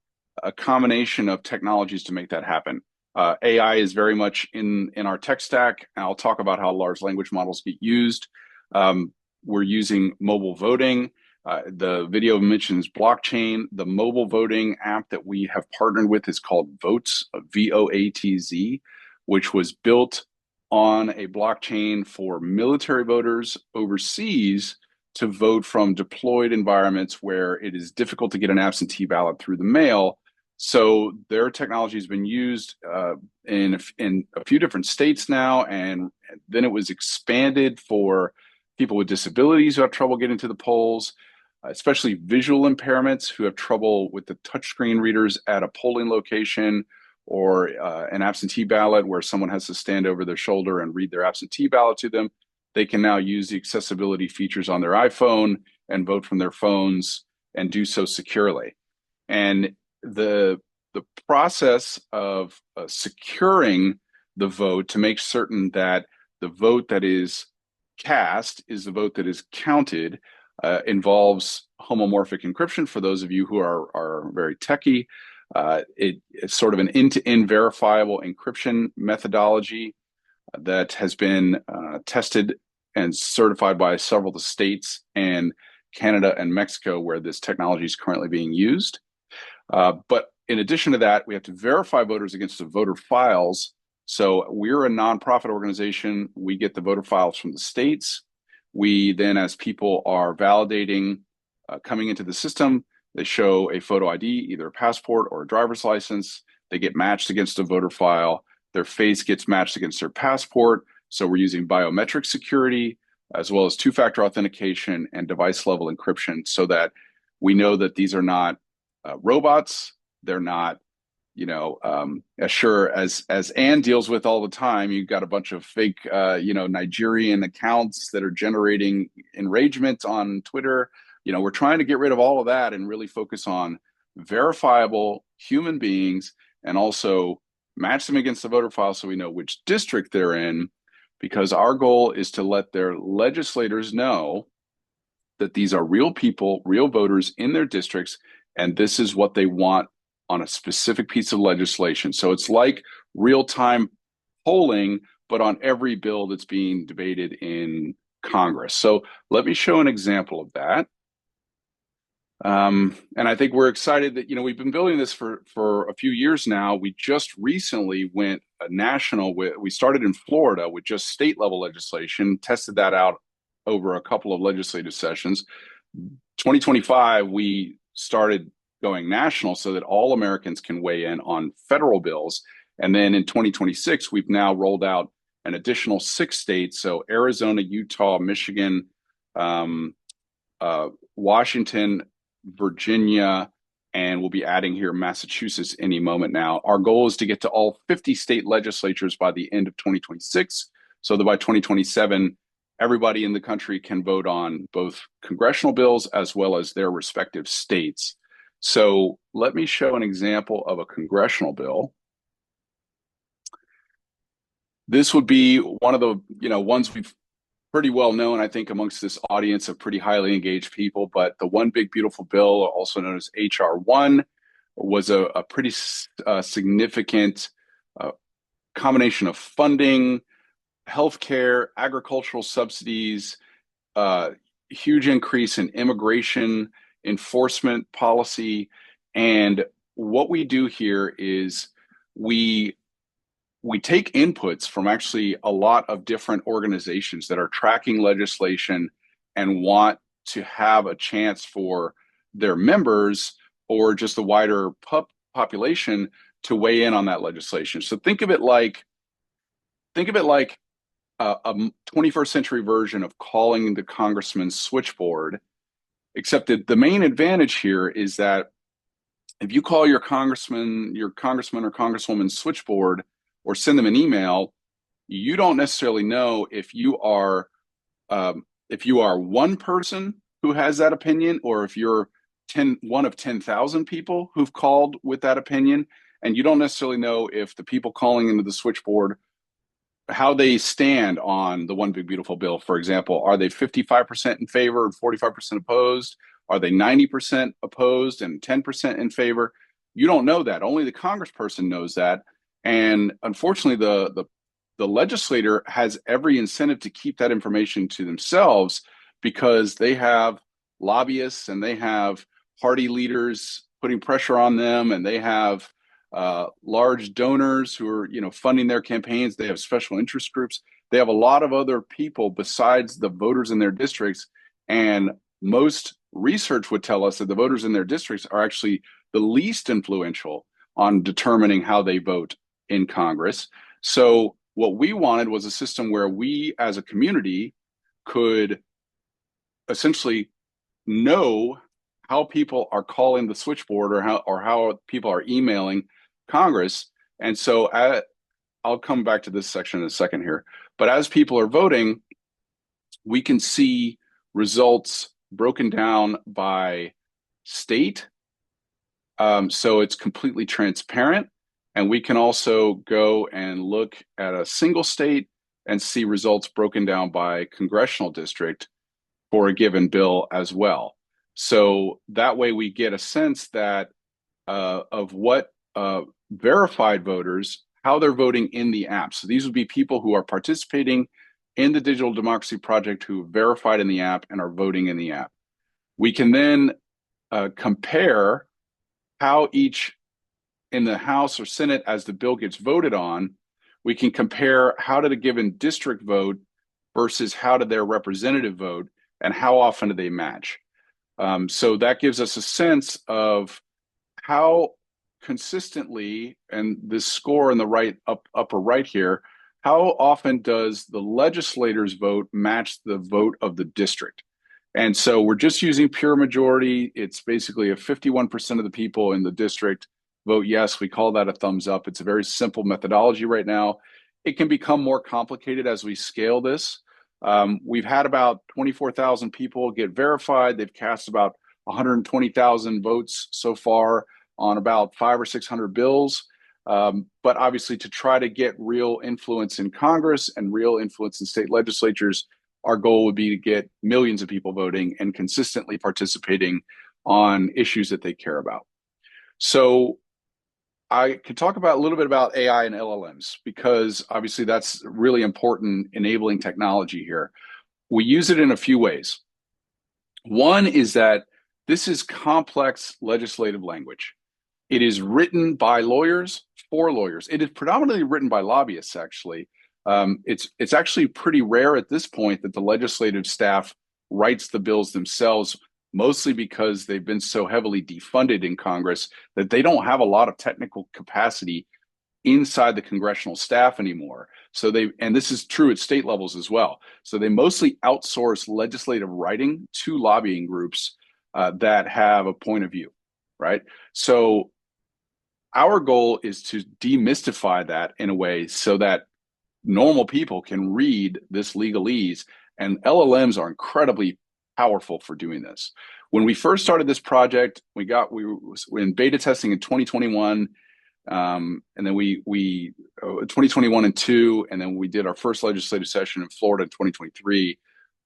a combination of technologies to make that happen. AI is very much in our tech stack, and I'll talk about how large language models get used. We're using mobile voting. The video mentions blockchain. The mobile voting app that we have partnered with is called Voatz, VOATZ, which was built on a blockchain for military voters overseas to vote from deployed environments where it is difficult to get an absentee ballot through the mail. So their technology has been used in a few different states now, and then it was expanded for people with disabilities who have trouble getting to the polls, especially visual impairments who have trouble with the touchscreen readers at a polling location, or an absentee ballot where someone has to stand over their shoulder and read their absentee ballot to them. They can now use the accessibility features on their iPhone and vote from their phones and do so securely. And the the process of securing the vote to make certain that the vote that is cast is the vote that is counted involves homomorphic encryption. For those of you who are very techie, it's sort of an end-to-end verifiable encryption methodology that has been tested and certified by several of the states and Canada and Mexico where this technology is currently being used. But in addition to that, we have to verify voters against the voter files. So we're a nonprofit organization. We get the voter files from the states. We then, as people are validating coming into the system, they show a photo ID, either a passport or a driver's license. They get matched against a voter file. Their face gets matched against their passport. So we're using biometric security, as well as two-factor authentication and device-level encryption, so that we know that these are not robots. They're not, as sure as Anne deals with all the time. You've got a bunch of fake, Nigerian accounts that are generating enragement on Twitter. We're trying to get rid of all of that and really focus on verifiable human beings, and also match them against the voter file so we know which district they're in, because our goal is to let their legislators know that these are real people, real voters in their districts, and this is what they want on a specific piece of legislation. So it's like real-time polling, but on every bill that's being debated in Congress. So let me show an example of that. And I think we're excited that, we've been building this for a few years now. We just recently went national. We started in Florida with just state level legislation, tested that out over a couple of legislative sessions. 2025, we started going national so that all Americans can weigh in on federal bills. And then in 2026, we've now rolled out an additional 6 states. So Arizona, Utah, Michigan, Washington, Virginia, and we'll be adding here Massachusetts any moment now. Our goal is to get to all 50 state legislatures by the end of 2026, so that by 2027, everybody in the country can vote on both congressional bills as well as their respective states. So let me show an example of a congressional bill. This would be one of the ones we've pretty well known, I think, amongst this audience of pretty highly engaged people. But the One Big Beautiful Bill, also known as HR 1, was a pretty significant combination of funding, healthcare, agricultural subsidies, huge increase in immigration enforcement policy. And what we do here is we take inputs from actually a lot of different organizations that are tracking legislation and want to have a chance for their members or just the wider population to weigh in on that legislation. So think of it like a 21st century version of calling the congressman's switchboard, except that the main advantage here is that if you call your congressman or congresswoman's switchboard or send them an email, you don't necessarily know if you are one person who has that opinion, or if you're one of 10,000 people who've called with that opinion. And you don't necessarily know if the people calling into the switchboard, how they stand on the One Big Beautiful Bill. For example, are they 55% in favor and 45% opposed? Are they 90% opposed and 10% in favor? You don't know that. Only the congressperson knows that. And unfortunately, the legislator has every incentive to keep that information to themselves, because they have lobbyists and they have party leaders putting pressure on them, and they have large donors who are funding their campaigns. They have special interest groups. They have a lot of other people besides the voters in their districts. And most research would tell us that the voters in their districts are actually the least influential on determining how they vote in Congress. So what we wanted was a system where we as a community could essentially know how people are calling the switchboard, or how people are emailing Congress. And so I'll come back to this section in a second here. But as people are voting, we can see results broken down by state, So it's completely transparent. And we can also go and look at a single state and see results broken down by congressional district for a given bill as well. So that way we get a sense that of what verified voters, how they're voting in the app. So these would be people who are participating in the Digital Democracy Project who have verified in the app and are voting in the app. We can then compare how each in the House or Senate, as the bill gets voted on, we can compare how did a given district vote versus how did their representative vote, and how often do they match. So that gives us a sense of how consistently, and this score in the upper right here, how often does the legislators' vote match the vote of the district? And so we're just using pure majority. It's basically if 51% of the people in the district vote yes, we call that a thumbs up. It's a very simple methodology right now. It can become more complicated as we scale this. We've had about 24,000 people get verified. They've cast about 120,000 votes so far on about 500 or 600 bills. But obviously, to try to get real influence in Congress and real influence in state legislatures, our goal would be to get millions of people voting and consistently participating on issues that they care about. So I could talk about a little bit about AI and LLMs, because obviously that's really important enabling technology here. We use it in a few ways. One is that this is complex legislative language. It is written by lawyers for lawyers. It is predominantly written by lobbyists, actually. It's actually pretty rare at this point that the legislative staff writes the bills themselves, mostly because they've been so heavily defunded in Congress that they don't have a lot of technical capacity inside the congressional staff anymore. So and this is true at state levels as well. So they mostly outsource legislative writing to lobbying groups that have a point of view, right? So our goal is to demystify that in a way so that normal people can read this legalese, and LLMs are incredibly powerful for doing this. When we first started this project, we were in beta testing in 2021, and then we 2021 and 2, and then we did our first legislative session in Florida in 2023.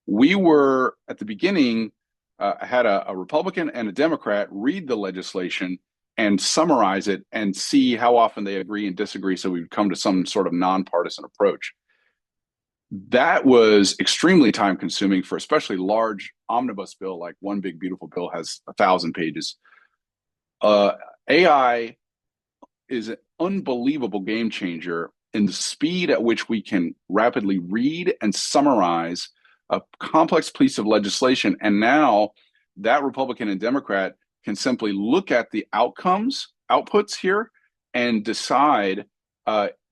We were at the beginning had a Republican and a Democrat read the legislation and summarize it and see how often they agree and disagree, so we would come to some sort of nonpartisan approach. That was extremely time consuming for especially large omnibus bill, like One Big Beautiful Bill has 1,000 pages. AI is an unbelievable game changer in the speed at which we can rapidly read and summarize a complex piece of legislation. And now that Republican and Democrat can simply look at the outputs here, and decide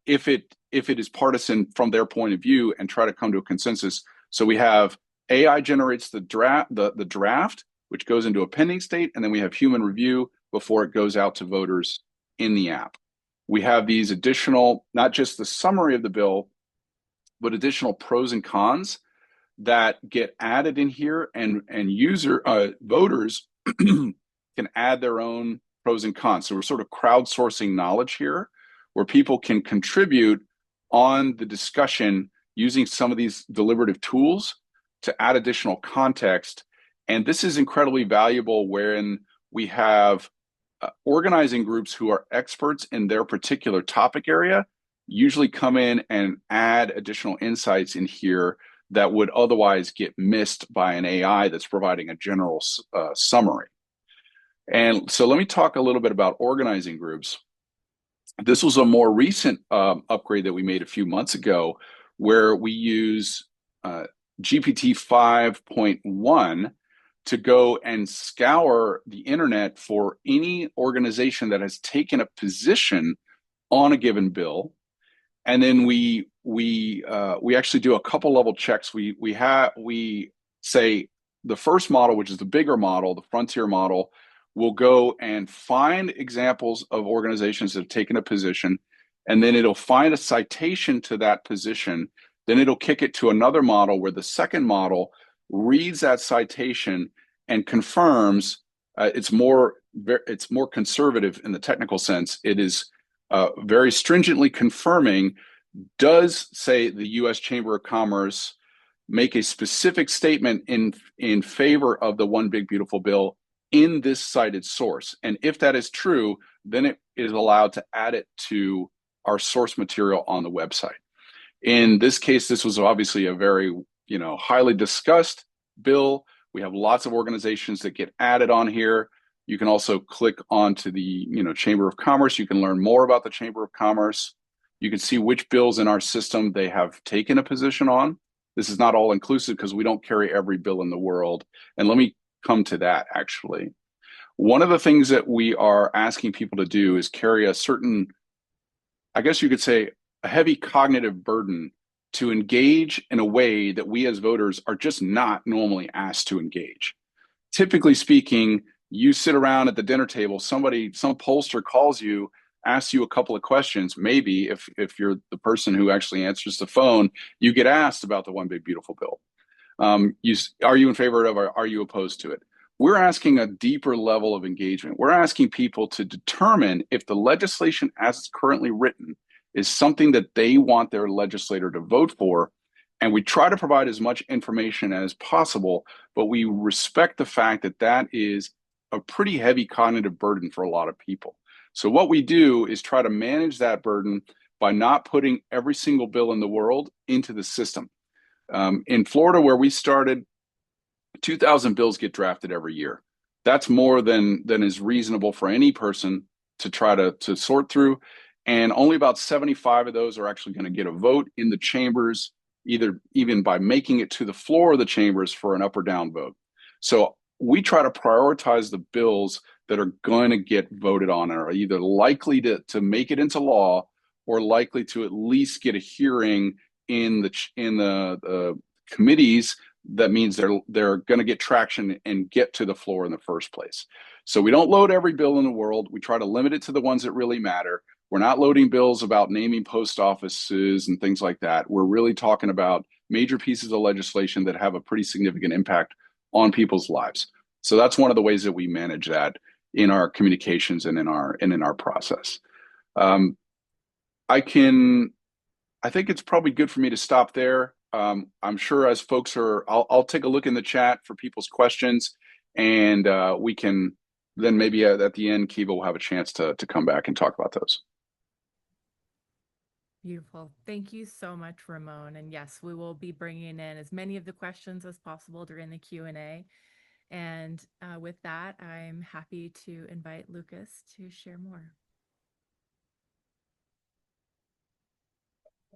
if it is partisan from their point of view, and try to come to a consensus. So we have AI generates the draft, which goes into a pending state, and then we have human review before it goes out to voters in the app. We have these additional, not just the summary of the bill, but additional pros and cons that get added in here, and voters can add their own pros and cons. So we're sort of crowdsourcing knowledge here, where people can contribute on the discussion using some of these deliberative tools to add additional context. And this is incredibly valuable when we have organizing groups who are experts in their particular topic area, usually come in and add additional insights in here that would otherwise get missed by an AI that's providing a general summary. And so let me talk a little bit about organizing groups. This was a more recent upgrade that we made a few months ago, where we use GPT 5.1 to go and scour the internet for any organization that has taken a position on a given bill. And then we actually do a couple level checks. We say the first model, which is the bigger model, the frontier model, will go and find examples of organizations that have taken a position, and then it'll find a citation to that position. Then it'll kick it to another model, where the second model reads that citation and confirms it's more it's more conservative in the technical sense. It is very stringently confirming, does, say, the U.S. Chamber of Commerce make a specific statement in favor of the One Big Beautiful Bill in this cited source? And if that is true, then it is allowed to add it to our source material on the website. In this case, this was obviously a very, highly discussed bill. We have lots of organizations that get added on here. You can also click onto the, Chamber of Commerce. You can learn more about the Chamber of Commerce. You can see which bills in our system they have taken a position on. This is not all inclusive because we don't carry every bill in the world. And let me come to that, actually. One of the things that we are asking people to do is carry a certain, I guess you could say, a heavy cognitive burden to engage in a way that we as voters are just not normally asked to engage. Typically speaking, you sit around at the dinner table, some pollster calls you, asks you a couple of questions. Maybe if you're the person who actually answers the phone, you get asked about the One Big Beautiful Bill. Are you in favor of it, or are you opposed to it? We're asking a deeper level of engagement. We're asking people to determine if the legislation as it's currently written is something that they want their legislator to vote for. And we try to provide as much information as possible, but we respect the fact that that is a pretty heavy cognitive burden for a lot of people. So what we do is try to manage that burden by not putting every single bill in the world into the system. In Florida, where we started, 2,000 bills get drafted every year. That's more than is reasonable for any person to try to sort through. And only about 75 of those are actually going to get a vote in the chambers, even by making it to the floor of the chambers for an up or down vote. So we try to prioritize the bills that are going to get voted on and are either likely to make it into law or likely to at least get a hearing in the committees. That means they're going to get traction and get to the floor in the first place. So we don't load every bill in the world. We try to limit it to the ones that really matter. We're not loading bills about naming post offices and things like that. We're really talking about major pieces of legislation that have a pretty significant impact on people's lives. So that's one of the ways that we manage that in our communications and in our process. I think it's probably good for me to stop there. I'm sure as folks I'll take a look in the chat for people's questions, and we can then maybe at the end, Kiva will have a chance to come back and talk about those. Beautiful. Thank you so much, Ramon. And yes, we will be bringing in as many of the questions as possible during the Q&A. And with that, I'm happy to invite Lucas to share more.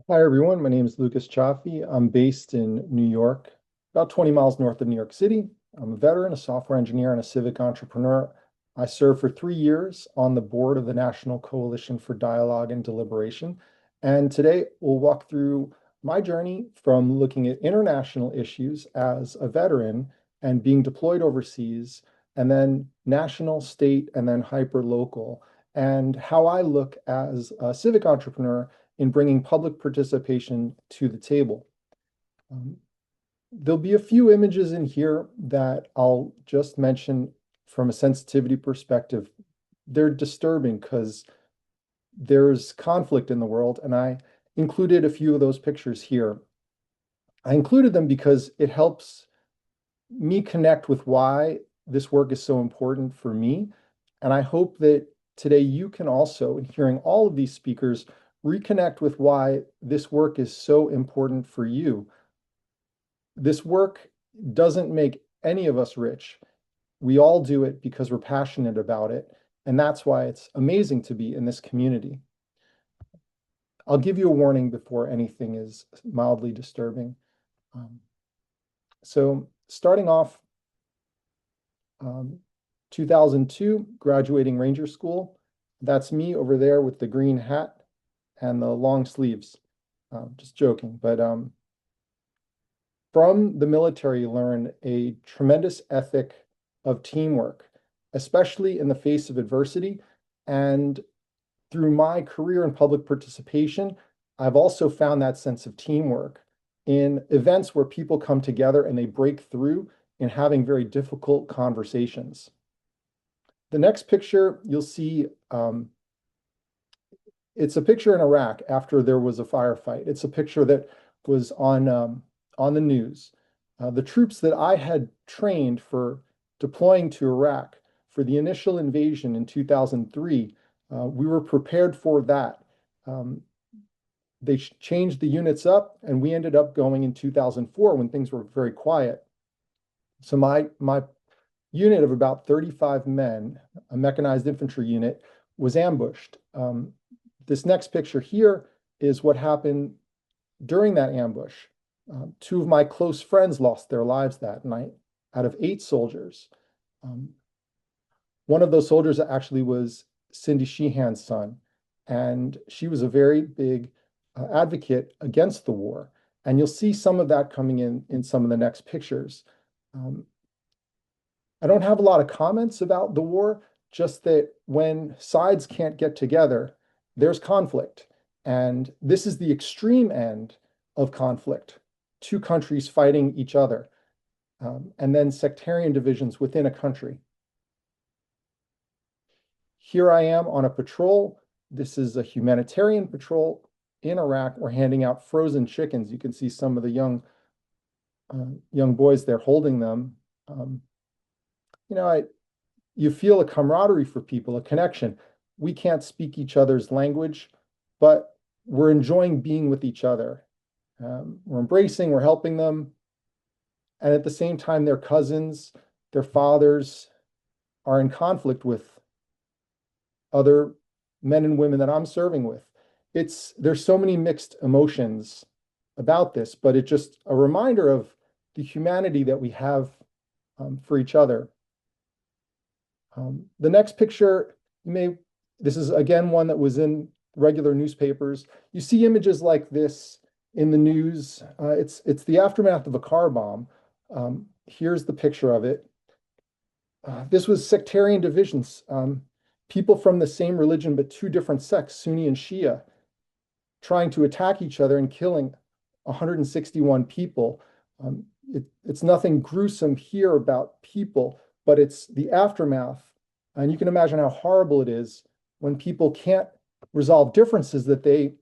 Hi, everyone. My name is Lucas Chaffee. I'm based in New York, about 20 miles north of New York City. I'm a veteran, a software engineer, and a civic entrepreneur. I served for 3 years on the board of the National Coalition for Dialogue and Deliberation. And today we'll walk through my journey from looking at international issues as a veteran and being deployed overseas, and then national, state, and then hyper-local, and how I look as a civic entrepreneur in bringing public participation to the table. There'll be a few images in here that I'll just mention from a sensitivity perspective. They're disturbing because there's conflict in the world, and I included a few of those pictures here. I included them because it helps me connect with why this work is so important for me. And I hope that today you can also, in hearing all of these speakers, reconnect with why this work is so important for you. This work doesn't make any of us rich. We all do it because we're passionate about it. And that's why it's amazing to be in this community. I'll give you a warning before anything is mildly disturbing. So starting off, 2002, graduating Ranger School. That's me over there with the green hat and the long sleeves. Just joking, but from the military, learn a tremendous ethic of teamwork, especially in the face of adversity. And through my career in public participation, I've also found that sense of teamwork in events where people come together and they break through in having very difficult conversations. The next picture you'll see, it's a picture in Iraq after there was a firefight. It's a picture that was on the news. The troops that I had trained for deploying to Iraq for the initial invasion in 2003, we were prepared for that. They changed the units up, and we ended up going in 2004 when things were very quiet. So my unit of about 35 men, a mechanized infantry unit, was ambushed. This next picture here is what happened during that ambush. Two of my close friends lost their lives that night out of 8 soldiers. One of those soldiers actually was Cindy Sheehan's son, and she was a very big advocate against the war. And you'll see some of that coming in some of the next pictures. I don't have a lot of comments about the war, just that when sides can't get together, there's conflict. And this is the extreme end of conflict, 2 countries fighting each other, and then sectarian divisions within a country. Here I am on a patrol. This is a humanitarian patrol in Iraq. We're handing out frozen chickens. You can see some of the young boys there holding them. You feel a camaraderie for people, a connection. We can't speak each other's language, but we're enjoying being with each other. We're embracing, we're helping them. And at the same time, their cousins, their fathers are in conflict with other men and women that I'm serving with. There's so many mixed emotions about this, but it's just a reminder of the humanity that we have for each other. The next picture, this is again one that was in regular newspapers. You see images like this in the news. It's the aftermath of a car bomb. Here's the picture of it. This was sectarian divisions. People from the same religion but 2 different sects, Sunni and Shia, trying to attack each other and killing 161 people. It's nothing gruesome here about people, but it's the aftermath. And you can imagine how horrible it is when people can't resolve differences, that they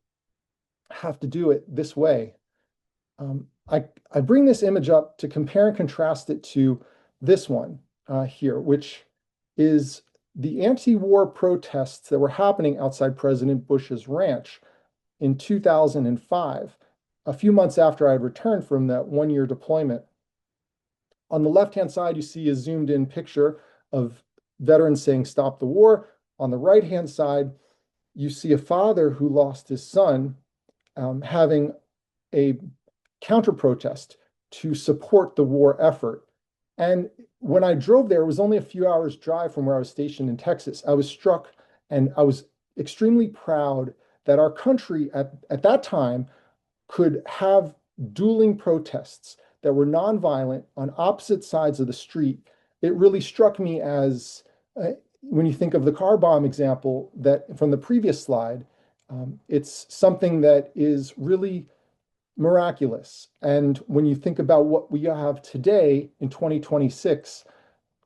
have to do it this way. I bring this image up to compare and contrast it to this one here, which is the anti-war protests that were happening outside President Bush's ranch in 2005, a few months after I had returned from that 1-year deployment. On the left-hand side, you see a zoomed-in picture of veterans saying, "Stop the war." On the right-hand side, you see a father who lost his son having a counter-protest to support the war effort. And when I drove there, it was only a few hours drive from where I was stationed in Texas. I was struck, and I was extremely proud that our country at that time could have dueling protests that were nonviolent on opposite sides of the street. It really struck me as, when you think of the car bomb example that from the previous slide, it's something that is really miraculous. And when you think about what we have today in 2026,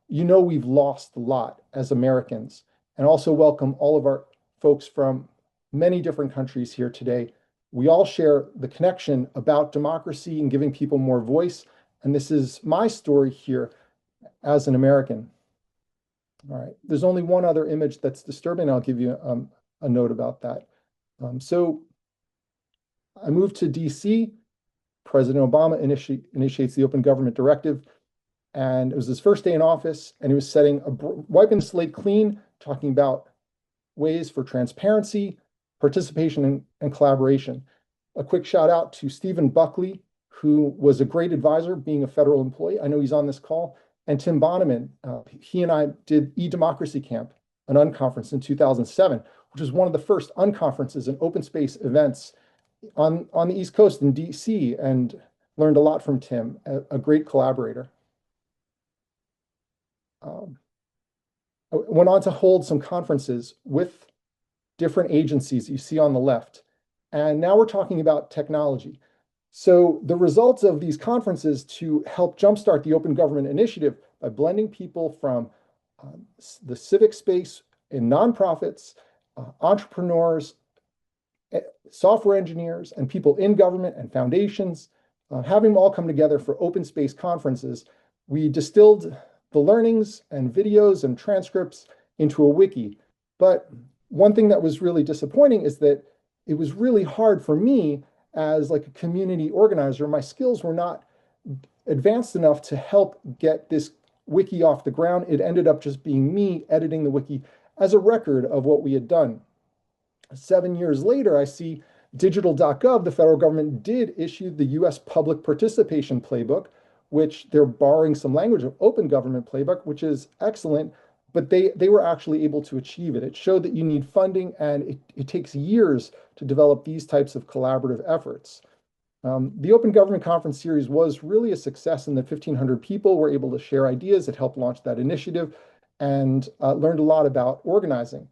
we've lost a lot as Americans. And also welcome all of our folks from many different countries here today. We all share the connection about democracy and giving people more voice. And this is my story here as an American. All right, there's only one other image that's disturbing. I'll give you a note about that. So I moved to DC. President Obama initiates the Open Government Directive. And it was his first day in office, and he was wiping the slate clean, talking about ways for transparency, participation, and collaboration. A quick shout out to Stephen Buckley, who was a great advisor, being a federal employee. I know he's on this call. And Tim Bonneman, he and I did E-Democracy Camp, an unconference in 2007, which was one of the first unconferences and open space events on the East Coast in DC, and learned a lot from Tim, a great collaborator. I went on to hold some conferences with different agencies you see on the left. And now we're talking about technology. So the results of these conferences to help jumpstart the Open Government Initiative by blending people from the civic space in nonprofits, entrepreneurs, software engineers, and people in government and foundations, having them all come together for open space conferences. We distilled the learnings and videos and transcripts into a wiki. But one thing that was really disappointing is that it was really hard for me as like a community organizer. My skills were not advanced enough to help get this wiki off the ground. It ended up just being me editing the wiki as a record of what we had done. 7 years later, I see digital.gov, the federal government did issue the US Public Participation Playbook, which they're borrowing some language of Open Government Playbook, which is excellent, but they were actually able to achieve it. It showed that you need funding, and it takes years to develop these types of collaborative efforts. The Open Government Conference series was really a success in that 1,500 people were able to share ideas. It helped launch that initiative and learned a lot about organizing.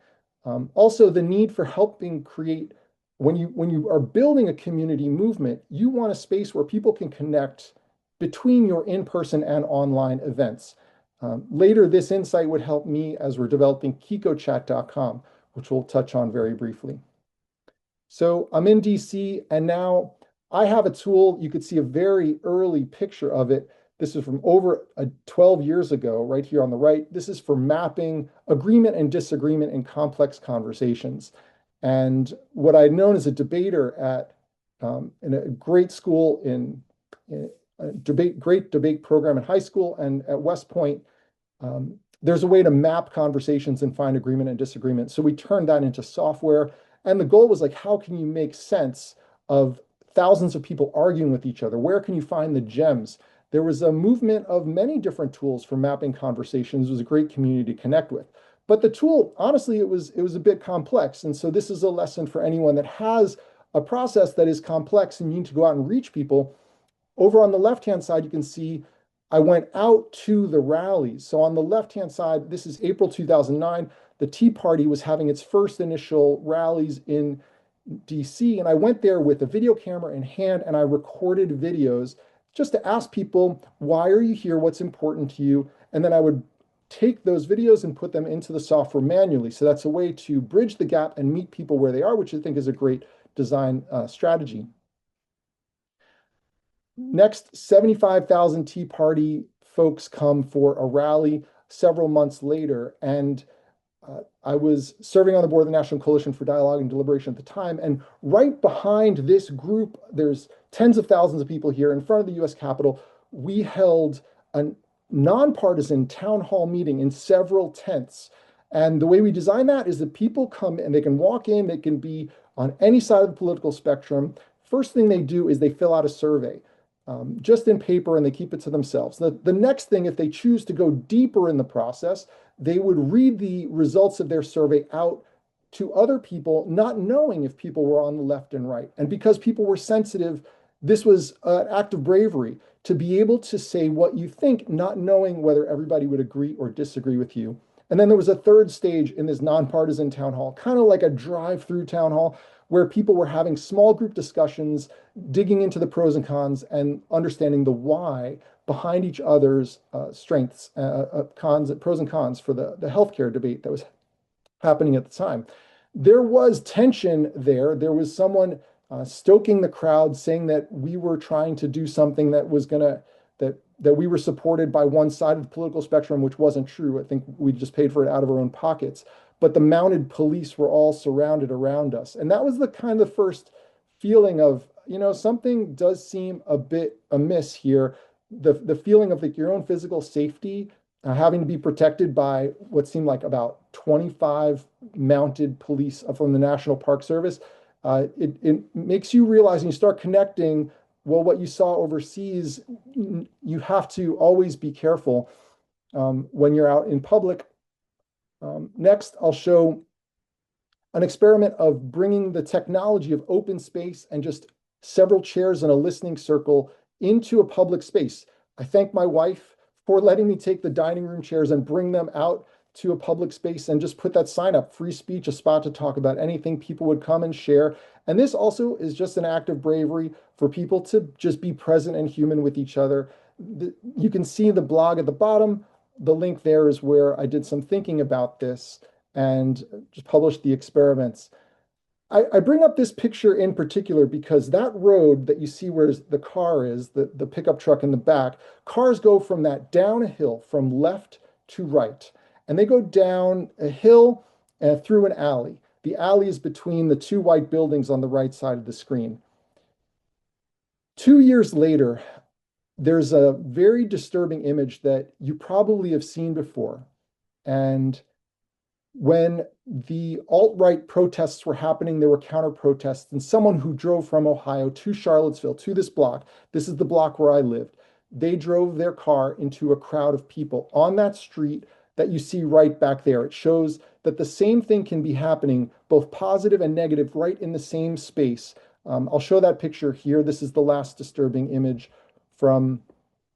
Also, the need for helping create, when you are building a community movement, you want a space where people can connect between your in-person and online events. Later, this insight would help me as we're developing KikoChat.com, which we'll touch on very briefly. So I'm in DC, and now I have a tool. You could see a very early picture of it. This is from over 12 years ago, right here on the right. This is for mapping agreement and disagreement in complex conversations. And what I'd known as a debater in a great school, in a great debate program in high school and at West Point, there's a way to map conversations and find agreement and disagreement. So we turned that into software. And the goal was like, how can you make sense of thousands of people arguing with each other? Where can you find the gems? There was a movement of many different tools for mapping conversations. It was a great community to connect with. But the tool, honestly, it was a bit complex. And so this is a lesson for anyone that has a process that is complex and you need to go out and reach people. Over on the left-hand side, you can see I went out to the rallies. So on the left-hand side, this is April 2009. The Tea Party was having its first initial rallies in DC. And I went there with a video camera in hand and I recorded videos just to ask people, why are you here? What's important to you? And then I would take those videos and put them into the software manually. So that's a way to bridge the gap and meet people where they are, which I think is a great design strategy. Next, 75,000 Tea Party folks come for a rally several months later. And I was serving on the board of the National Coalition for Dialogue and Deliberation at the time. And right behind this group, there's tens of thousands of people here in front of the US Capitol. We held a nonpartisan town hall meeting in several tents. And the way we design that is that people come and they can walk in, they can be on any side of the political spectrum. First thing they do is they fill out a survey, just in paper, and they keep it to themselves. The next thing, if they choose to go deeper in the process, they would read the results of their survey out to other people, not knowing if people were on the left and right. And because people were sensitive, this was an act of bravery to be able to say what you think, not knowing whether everybody would agree or disagree with you. And then there was a third stage in this nonpartisan town hall, kind of like a drive-through town hall, where people were having small group discussions, digging into the pros and cons and understanding the why behind each other's strengths, pros and cons for the healthcare debate that was happening at the time. There was tension there. There was someone stoking the crowd, saying that we were trying to do something that was that we were supported by one side of the political spectrum, which wasn't true. I think we just paid for it out of our own pockets. But the mounted police were all surrounded around us. And that was the kind of first feeling of, something does seem a bit amiss here. The feeling of like your own physical safety, having to be protected by what seemed like about 25 mounted police from the National Park Service. It makes you realize, and you start connecting, well, what you saw overseas, you have to always be careful when you're out in public. Next, I'll show an experiment of bringing the technology of open space and just several chairs in a listening circle into a public space. I thank my wife for letting me take the dining room chairs and bring them out to a public space and just put that sign up, free speech, a spot to talk about anything. People would come and share. And this also is just an act of bravery for people to just be present and human with each other. You can see the blog at the bottom. the link there is where I did some thinking about this and just published the experiments. I bring up this picture in particular because that road that you see where the car is, the pickup truck in the back, cars go from that down a hill from left to right. And they go down a hill and through an alley. The alley is between the two white buildings on the right side of the screen. 2 years later, there's a very disturbing image that you probably have seen before. And when the alt-right protests were happening, there were counter protests, and someone who drove from Ohio to Charlottesville, to this block, this is the block where I lived, they drove their car into a crowd of people on that street that you see right back there. It shows that the same thing can be happening, both positive and negative, right in the same space. I'll show that picture here. This is the last disturbing image from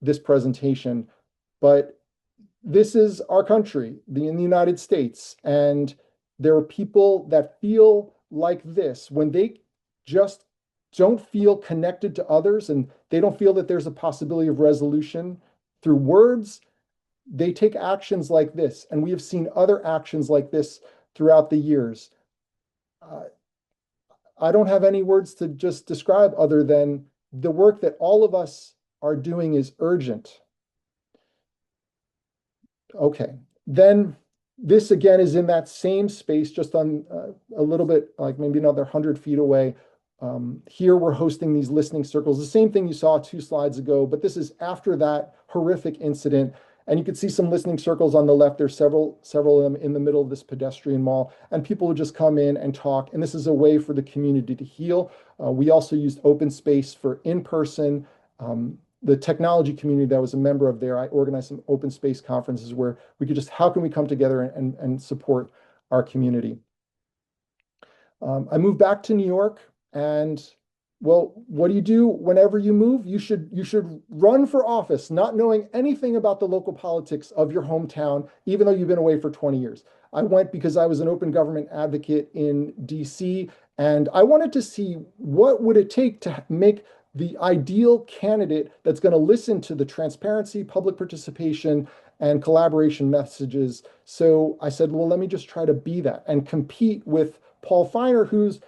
this presentation, but this is our country, in the United States, and there are people that feel like this when they just don't feel connected to others and they don't feel that there's a possibility of resolution through words. They take actions like this, and we have seen other actions like this throughout the years. I don't have any words to just describe other than the work that all of us are doing is urgent. Okay, then this again is in that same space, just on a little bit, like maybe another 100 feet away. Here we're hosting these listening circles, the same thing you saw 2 slides ago, but this is after that horrific incident. And you can see some listening circles on the left. There's several of them in the middle of this pedestrian mall, and people would just come in and talk. And this is a way for the community to heal. We also used open space for in-person. The technology community that I was a member of there, I organized some open space conferences where we could just, how can we come together and support our community? I moved back to New York, and well, what do you do whenever you move? You should run for office, not knowing anything about the local politics of your hometown, even though you've been away for 20 years. I went because I was an open government advocate in DC, and I wanted to see what would it take to make the ideal candidate that's going to listen to the transparency, public participation, and collaboration messages. So I said, well, let me just try to be that and compete with Paul Feiner, who's,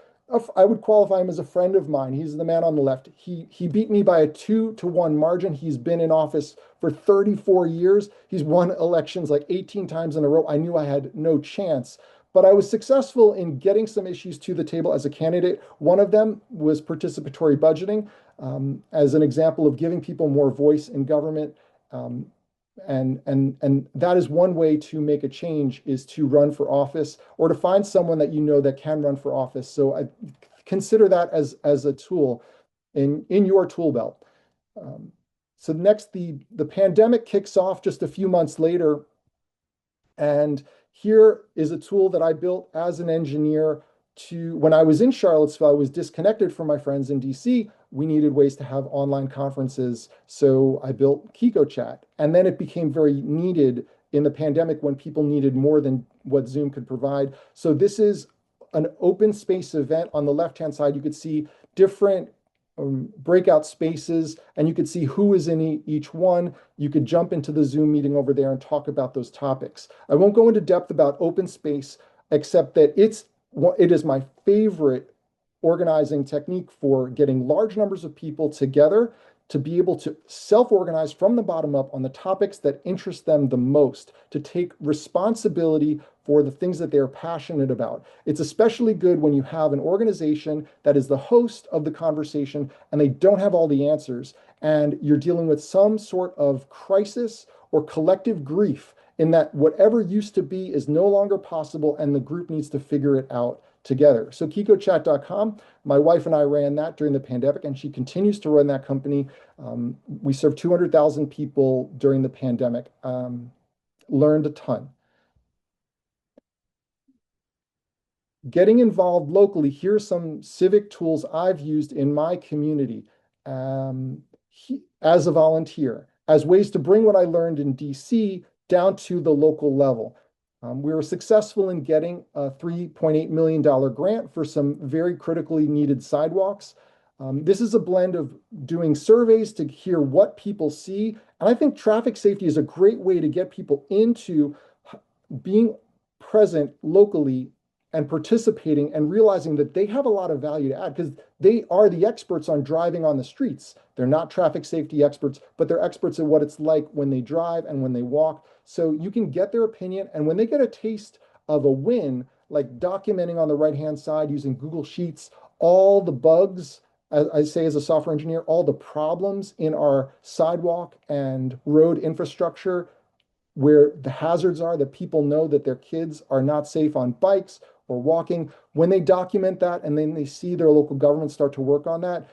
I would qualify him as a friend of mine. He's the man on the left. He beat me by a 2-to-1 margin. He's been in office for 34 years. He's won elections like 18 times in a row. I knew I had no chance. But I was successful in getting some issues to the table as a candidate. One of them was participatory budgeting, as an example of giving people more voice in government. And that is one way to make a change, is to run for office or to find someone that you know that can run for office. So I consider that as a tool in your tool belt. So next, the pandemic kicks off just a few months later. And here is a tool that I built as an engineer when I was in Charlottesville, I was disconnected from my friends in DC. We needed ways to have online conferences. So I built KikoChat. And then it became very needed in the pandemic when people needed more than what Zoom could provide. So this is an open space event. On the left-hand side, you could see different breakout spaces, and you could see who is in each one. You could jump into the Zoom meeting over there and talk about those topics. I won't go into depth about open space, except that it is my favorite organizing technique for getting large numbers of people together to be able to self-organize from the bottom up on the topics that interest them the most, to take responsibility for the things that they're passionate about. It's especially good when you have an organization that is the host of the conversation and they don't have all the answers, and you're dealing with some sort of crisis or collective grief in that whatever used to be is no longer possible and the group needs to figure it out together. So KikoChat.com, my wife and I ran that during the pandemic, and she continues to run that company. We served 200,000 people during the pandemic. Learned a ton. Getting involved locally, here's some civic tools I've used in my community as a volunteer, as ways to bring what I learned in DC down to the local level. We were successful in getting a $3.8 million grant for some very critically needed sidewalks. This is a blend of doing surveys to hear what people see And I think traffic safety is a great way to get people into being present locally and participating and realizing that they have a lot of value to add because they are the experts on driving on the streets. They're not traffic safety experts, but they're experts at what it's like when they drive and when they walk. So you can get their opinion. And when they get a taste of a win, like documenting on the right-hand side using Google Sheets, all the bugs, as I say as a software engineer, all the problems in our sidewalk and road infrastructure where the hazards are that people know that their kids are not safe on bikes or walking. When they document that and then they see their local government start to work on that,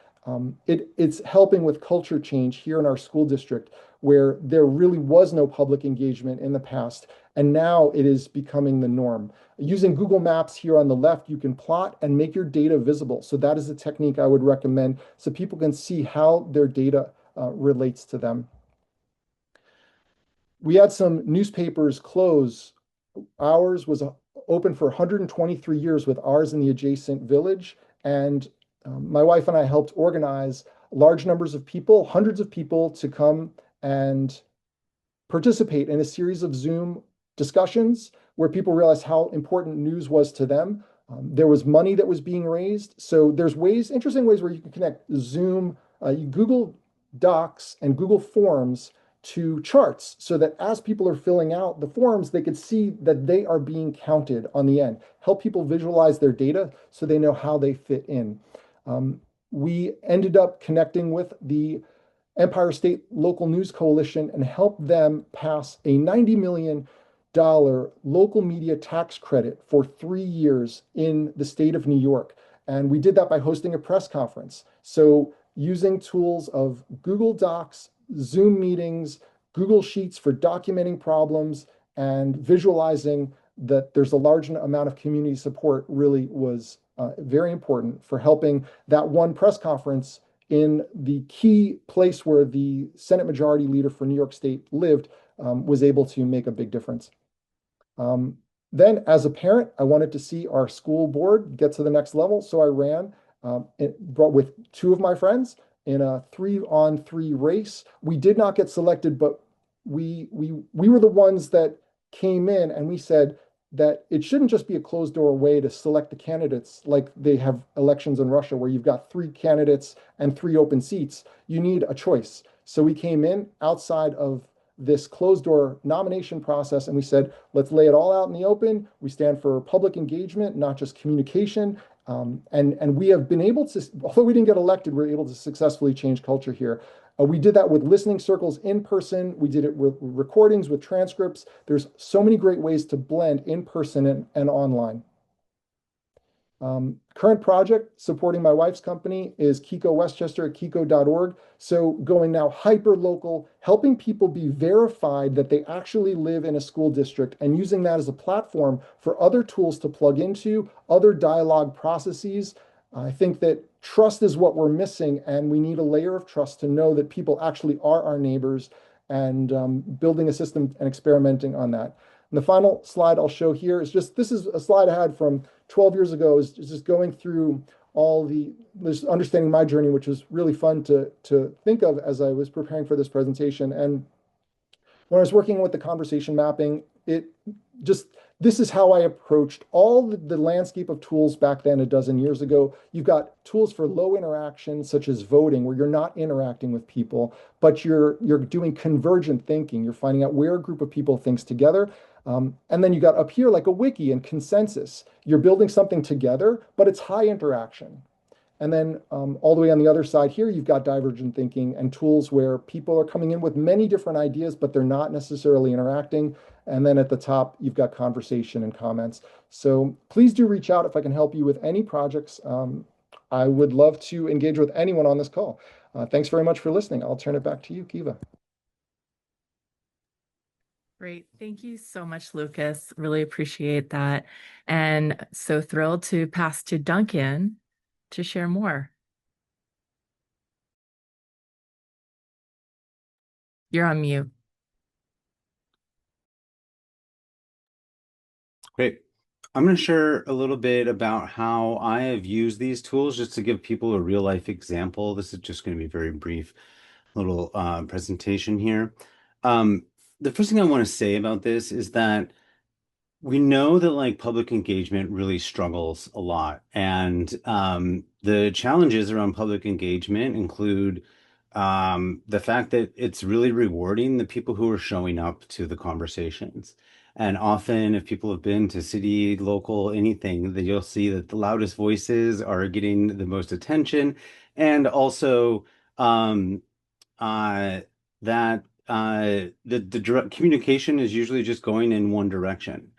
it's helping with culture change here in our school district where there really was no public engagement in the past. And now it is becoming the norm. Using Google Maps here on the left, you can plot and make your data visible. So that is a technique I would recommend so people can see how their data relates to them. We had some newspapers close. Ours was open for 123 years with ours in the adjacent village. And my wife and I helped organize large numbers of people, hundreds of people to come and participate in a series of Zoom discussions where people realized how important news was to them. There was money that was being raised. So there's ways, interesting ways where you can connect Zoom, Google Docs and Google Forms to charts so that as people are filling out the forms, they could see that they are being counted on the end. Help people visualize their data so they know how they fit in. We ended up connecting with the Empire State Local News Coalition and helped them pass a $90 million local media tax credit for 3 years in the state of New York. And we did that by hosting a press conference. So using tools of Google Docs, Zoom meetings, Google Sheets for documenting problems, and visualizing that there's a large amount of community support really was very important for helping that one press conference in the key place where the Senate Majority Leader for New York State lived was able to make a big difference. Then as a parent, I wanted to see our school board get to the next level. So I ran brought with 2 of my friends in a 3-on-3 race. We did not get selected, but we were the ones that came in and we said that it shouldn't just be a closed door way to select the candidates like they have elections in Russia where you've got 3 candidates and 3 open seats. You need a choice. So we came in outside of this closed door nomination process and we said, let's lay it all out in the open. We stand for public engagement, not just communication. And we have been able to, although we didn't get elected, we're able to successfully change culture here. We did that with listening circles in person. We did it with recordings, with transcripts. There's so many great ways to blend in person and online. Current project supporting my wife's company is Kiko Westchester at kiko.org. So going now hyper local, helping people be verified that they actually live in a school district and using that as a platform for other tools to plug into, other dialogue processes. I think that trust is what we're missing, and we need a layer of trust to know that people actually are our neighbors and building a system and experimenting on that. And the final slide I'll show here is just, this is a slide I had from 12 years ago, is just going through all the, just understanding my journey, which was really fun to think of as I was preparing for this presentation. And when I was working with the conversation mapping, this is how I approached all the landscape of tools back then a dozen years ago. You've got tools for low interaction, such as voting, where you're not interacting with people, but you're doing convergent thinking. You're finding out where a group of people thinks together. And then you got up here like a wiki and consensus. You're building something together, but it's high interaction. And then all the way on the other side here, you've got divergent thinking and tools where people are coming in with many different ideas, but they're not necessarily interacting. And then at the top, you've got conversation and comments. So please do reach out if I can help you with any projects. I would love to engage with anyone on this call. Thanks very much for listening. I'll turn it back to you, Kiva. Great. Thank you so much, Lucas. Really appreciate that. And so thrilled to pass to Duncan to share more. You're on mute. Great. I'm going to share a little bit about how I have used these tools just to give people a real life example. This is just going to be very brief. little presentation here. The first thing I want to say about this is that we know that like public engagement really struggles a lot, and the challenges around public engagement include the fact that it's really rewarding the people who are showing up to the conversations. And often, if people have been to city, local, anything, that you'll see that the loudest voices are getting the most attention, and also um, uh, that the direct communication is usually just going in one direction.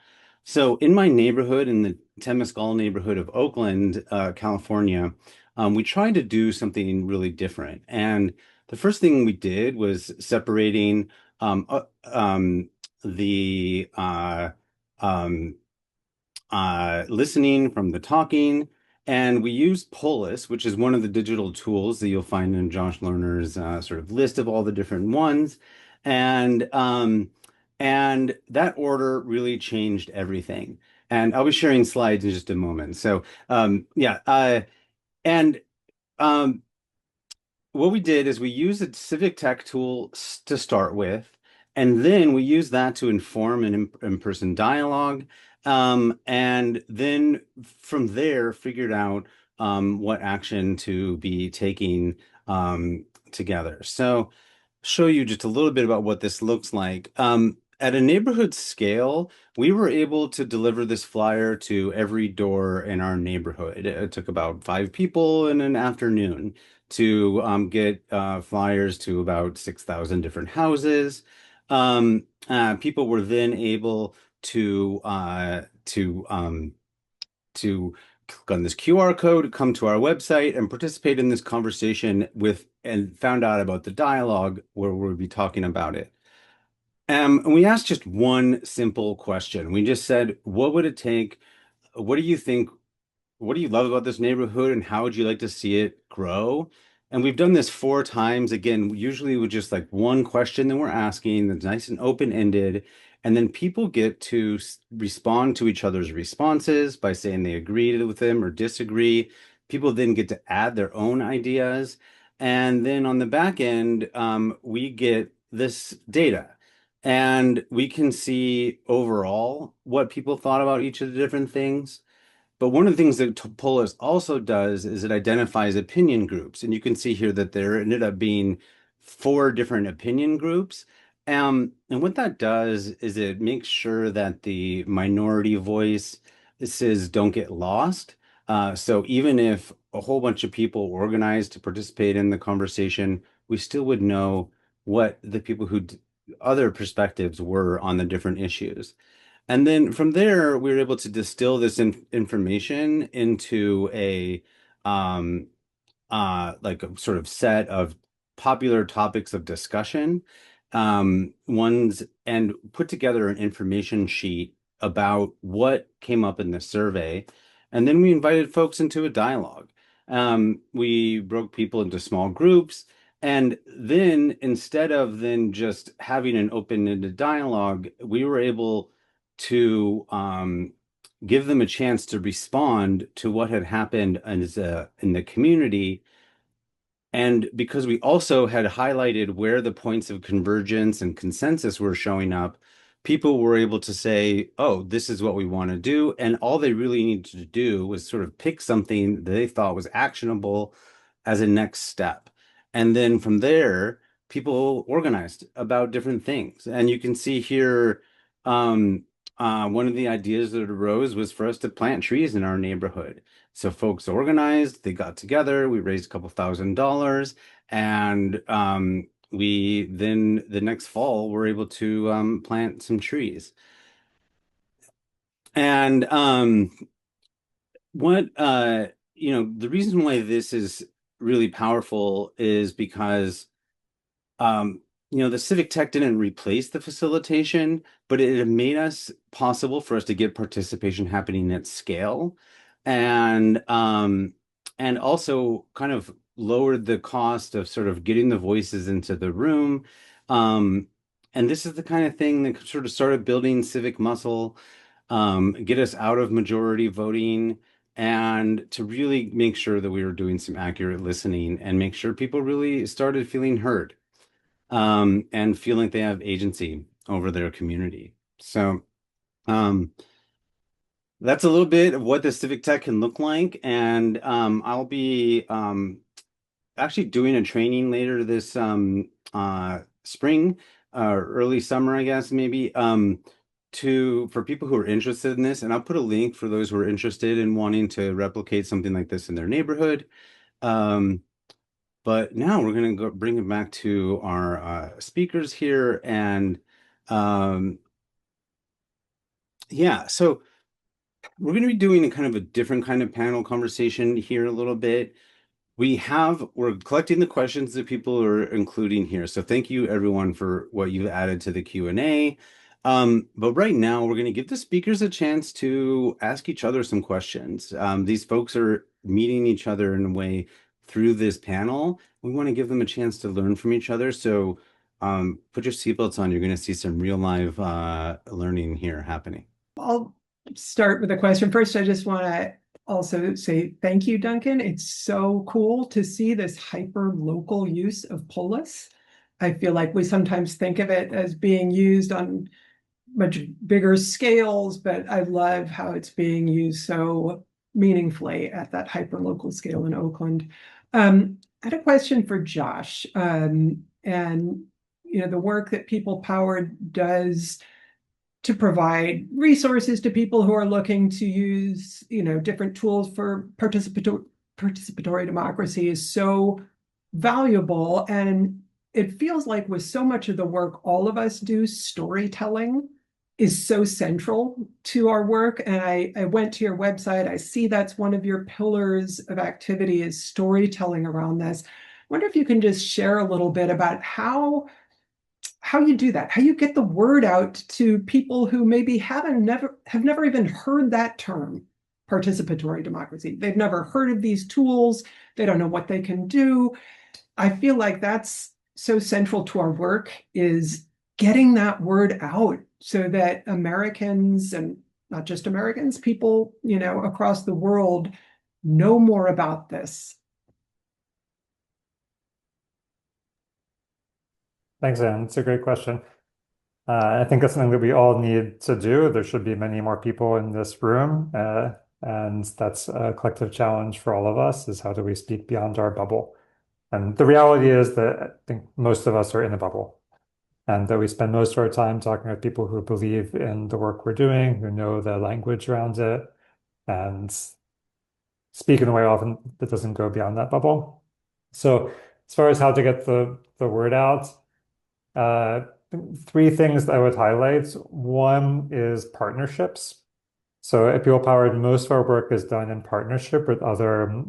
So in my neighborhood, in the Temescal neighborhood of Oakland, California, we tried to do something really different. And the first thing we did was separating the um, listening from the talking. And we used Polis, which is one of the digital tools that you'll find in Josh Lerner's sort of list of all the different ones. And that order really changed everything. And I'll be sharing slides in just a moment. So yeah, and um, what we did is we used a Civic Tech tool to start with, and then we used that to inform an in-person dialogue. And then from there, figured out what action to be taking together. So, show you just a little bit about what this looks like. At a neighborhood scale, we were able to deliver this flyer to every door in our neighborhood. It took about 5 people in an afternoon to get flyers to about 6,000 different houses. People were then able to click on this QR code, come to our website, and participate in this conversation and found out about the dialogue where we'll be talking about it. And we asked just one simple question. We just said, what would it take? What do you think? What do you love about this neighborhood, and how would you like to see it grow? And we've done this 4 times. Again, usually with just like one question that we're asking that's nice and open-ended. And then people get to respond to each other's responses by saying they agree with them or disagree. People then get to add their own ideas. And then on the back end, we get this data. And we can see overall what people thought about each of the different things. But one of the things that Polis also does is it identifies opinion groups. And you can see here that there ended up being 4 different opinion groups. And what that does is it makes sure that the minority voices don't get lost. So even if a whole bunch of people organized to participate in the conversation, we still would know what the people who other perspectives were on the different issues. And then from there, we were able to distill this information into a like a sort of set of popular topics of discussion, ones, and put together an information sheet about what came up in the survey. And then we invited folks into a dialogue. We broke people into small groups. And then instead of then just having an open-ended dialogue, we were able to give them a chance to respond to what had happened in the community. And because we also had highlighted where the points of convergence and consensus were showing up, people were able to say, oh, this is what we want to do. And all they really needed to do was sort of pick something that they thought was actionable as a next step. And then from there, people organized about different things. And you can see here, one of the ideas that arose was for us to plant trees in our neighborhood. So folks organized, they got together, we raised a couple $1,000, and we then the next fall were able to plant some trees. And what the reason why this is really powerful is because the Civic Tech didn't replace the facilitation, but it made us possible for us to get participation happening at scale, and also kind of lowered the cost of sort of getting the voices into the room. And this is the kind of thing that sort of started building civic muscle, get us out of majority voting, and to really make sure that we were doing some accurate listening and make sure people really started feeling heard. and feel like they have agency over their community. So that's a little bit of what the civic tech can look like. And I'll be actually doing a training later this spring, early summer, I guess, maybe, for people who are interested in this. And I'll put a link for those who are interested in wanting to replicate something like this in their neighborhood. But now we're going to go bring it back to our speakers here. And yeah, so we're going to be doing a kind of a different kind of panel conversation here a little bit. We're collecting the questions that people are including here. So thank you everyone for what you've added to the Q&A. But right now we're going to give the speakers a chance to ask each other some questions. These folks are meeting each other in a way through this panel. We want to give them a chance to learn from each other. So put your seatbelts on. You're going to see some real live learning here happening. I'll start with a question. First, I just want to also say thank you, Duncan. It's so cool to see this hyper-local use of Polis. I feel like we sometimes think of it as being used on much bigger scales, but I love how it's being used so meaningfully at that hyper-local scale in Oakland. I had a question for Josh. And the work that People Powered does to provide resources to people who are looking to use, different tools for participatory democracy is so valuable. And it feels like with so much of the work all of us do, storytelling is so central to our work. And I went to your website. I see that's one of your pillars of activity is storytelling around this. I wonder if you can just share a little bit about how you do that, how you get the word out to people who maybe have never even heard that term, participatory democracy. They've never heard of these tools. They don't know what they can do. I feel like that's so central to our work is getting that word out so that Americans, and not just Americans, people, across the world know more about this. Thanks, Anne. It's a great question. I think that's something that we all need to do. There should be many more people in this room, and that's a collective challenge for all of us, is how do we speak beyond our bubble? And the reality is that I think most of us are in a bubble, and that we spend most of our time talking with people who believe in the work we're doing, who know the language around it, and speak in a way often that doesn't go beyond that bubble. So as far as how to get the word out, three things that I would highlight. One is partnerships. So at People Powered, most of our work is done in partnership with other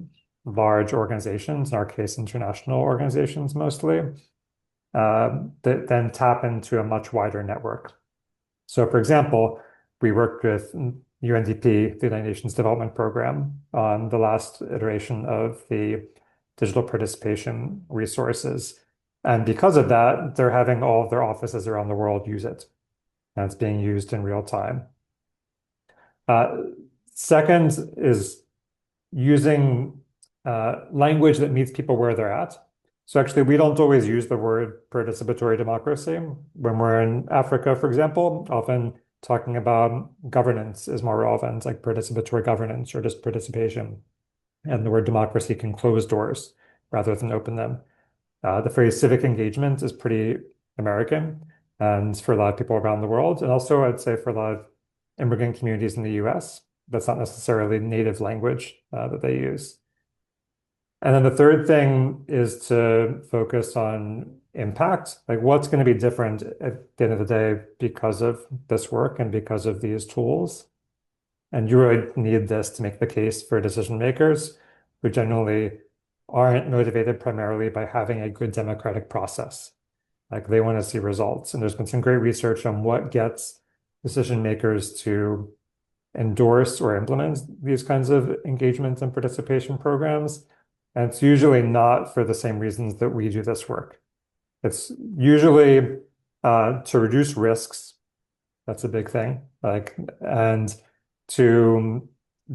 large organizations, in our case, international organizations mostly, that then tap into a much wider network. So for example, we worked with UNDP, the United Nations Development Program, on the last iteration of the digital participation resources. And because of that, they're having all of their offices around the world use it. And it's being used in real time. Second is using language that meets people where they're at. So actually, we don't always use the word participatory democracy. When we're in Africa, for example, often talking about governance is more relevant, like participatory governance or just participation. And the word democracy can close doors rather than open them. The phrase civic engagement is pretty American and for a lot of people around the world. And also, I'd say for a lot of immigrant communities in the US, that's not necessarily native language that they use. And then the third thing is to focus on impact. Like what's going to be different at the end of the day because of this work and because of these tools. And you really need this to make the case for decision makers who generally aren't motivated primarily by having a good democratic process. Like they want to see results. And there's been some great research on what gets decision makers to endorse or implement these kinds of engagement and participation programs. And it's usually not for the same reasons that we do this work. It's usually to reduce risks. That's a big thing. And to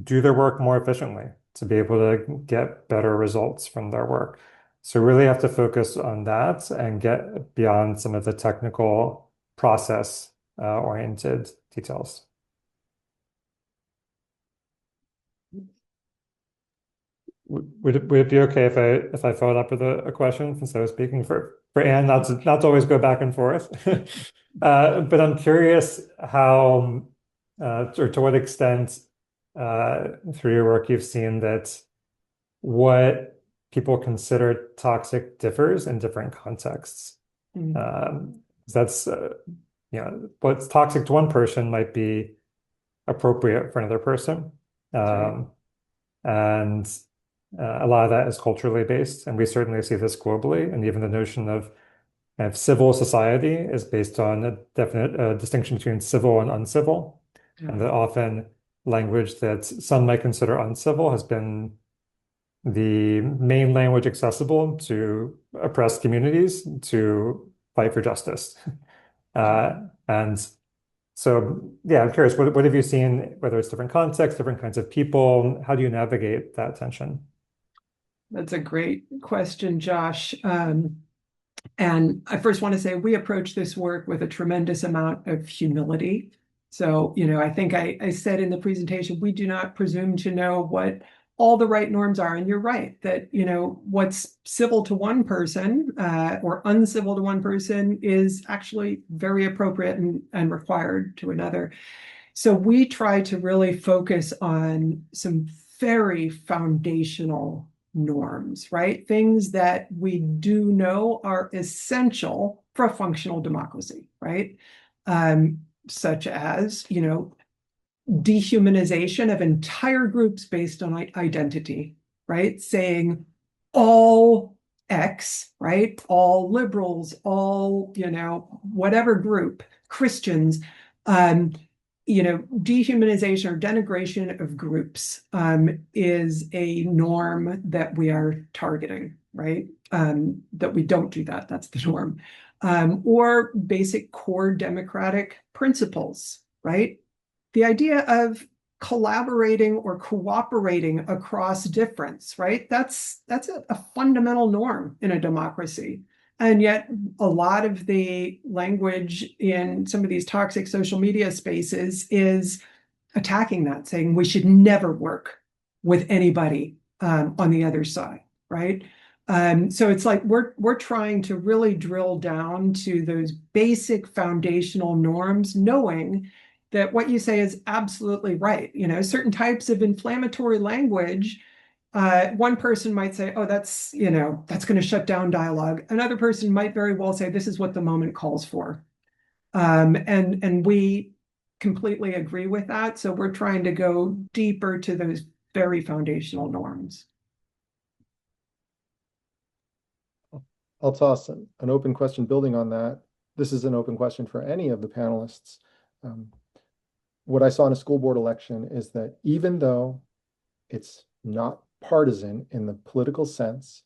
do their work more efficiently, to be able to get better results from their work. So we really have to focus on that and get beyond some of the technical process oriented details. Would it be okay if I followed up with a question since I was speaking for Anne, not to always go back and forth? But I'm curious how or to what extent through your work you've seen that what people consider toxic differs in different contexts. That's what's toxic to one person might be appropriate for another person. Right. And a lot of that is culturally based, and we certainly see this globally. And even the notion of civil society is based on a definite distinction between civil and uncivil, and that often language that some might consider uncivil has been the main language accessible to oppressed communities to fight for justice. And so, yeah, I'm curious, what have you seen, whether it's different contexts, different kinds of people, how do you navigate that tension? That's a great question, Josh. And I first want to say we approach this work with a tremendous amount of humility. So, I think I said in the presentation, we do not presume to know what all the right norms are. And you're right that, what's civil to one person or uncivil to one person is actually very appropriate and required to another. So we try to really focus on some very foundational norms, right? Things that we do know are essential for a functional democracy, right? Such as, dehumanization of entire groups based on identity, right? Saying all X, right? All liberals, all, whatever group, Christians, dehumanization or denigration of groups is a norm that we are targeting, right? That we don't do that. That's the norm. Or basic core democratic principles, right? The idea of collaborating or cooperating across difference, right? That's a fundamental norm in a democracy. And yet a lot of the language in some of these toxic social media spaces is attacking that, saying we should never work with anybody on the other side, right? So it's like we're trying to really drill down to those basic foundational norms, knowing that what you say is absolutely right. Certain types of inflammatory language, one person might say, oh, that's going to shut down dialogue. Another person might very well say, this is what the moment calls for. And we completely agree with that. So we're trying to go deeper to those very foundational norms. I'll toss an open question building on that. This is an open question for any of the panelists. What I saw in a school board election is that even though it's not partisan in the political sense,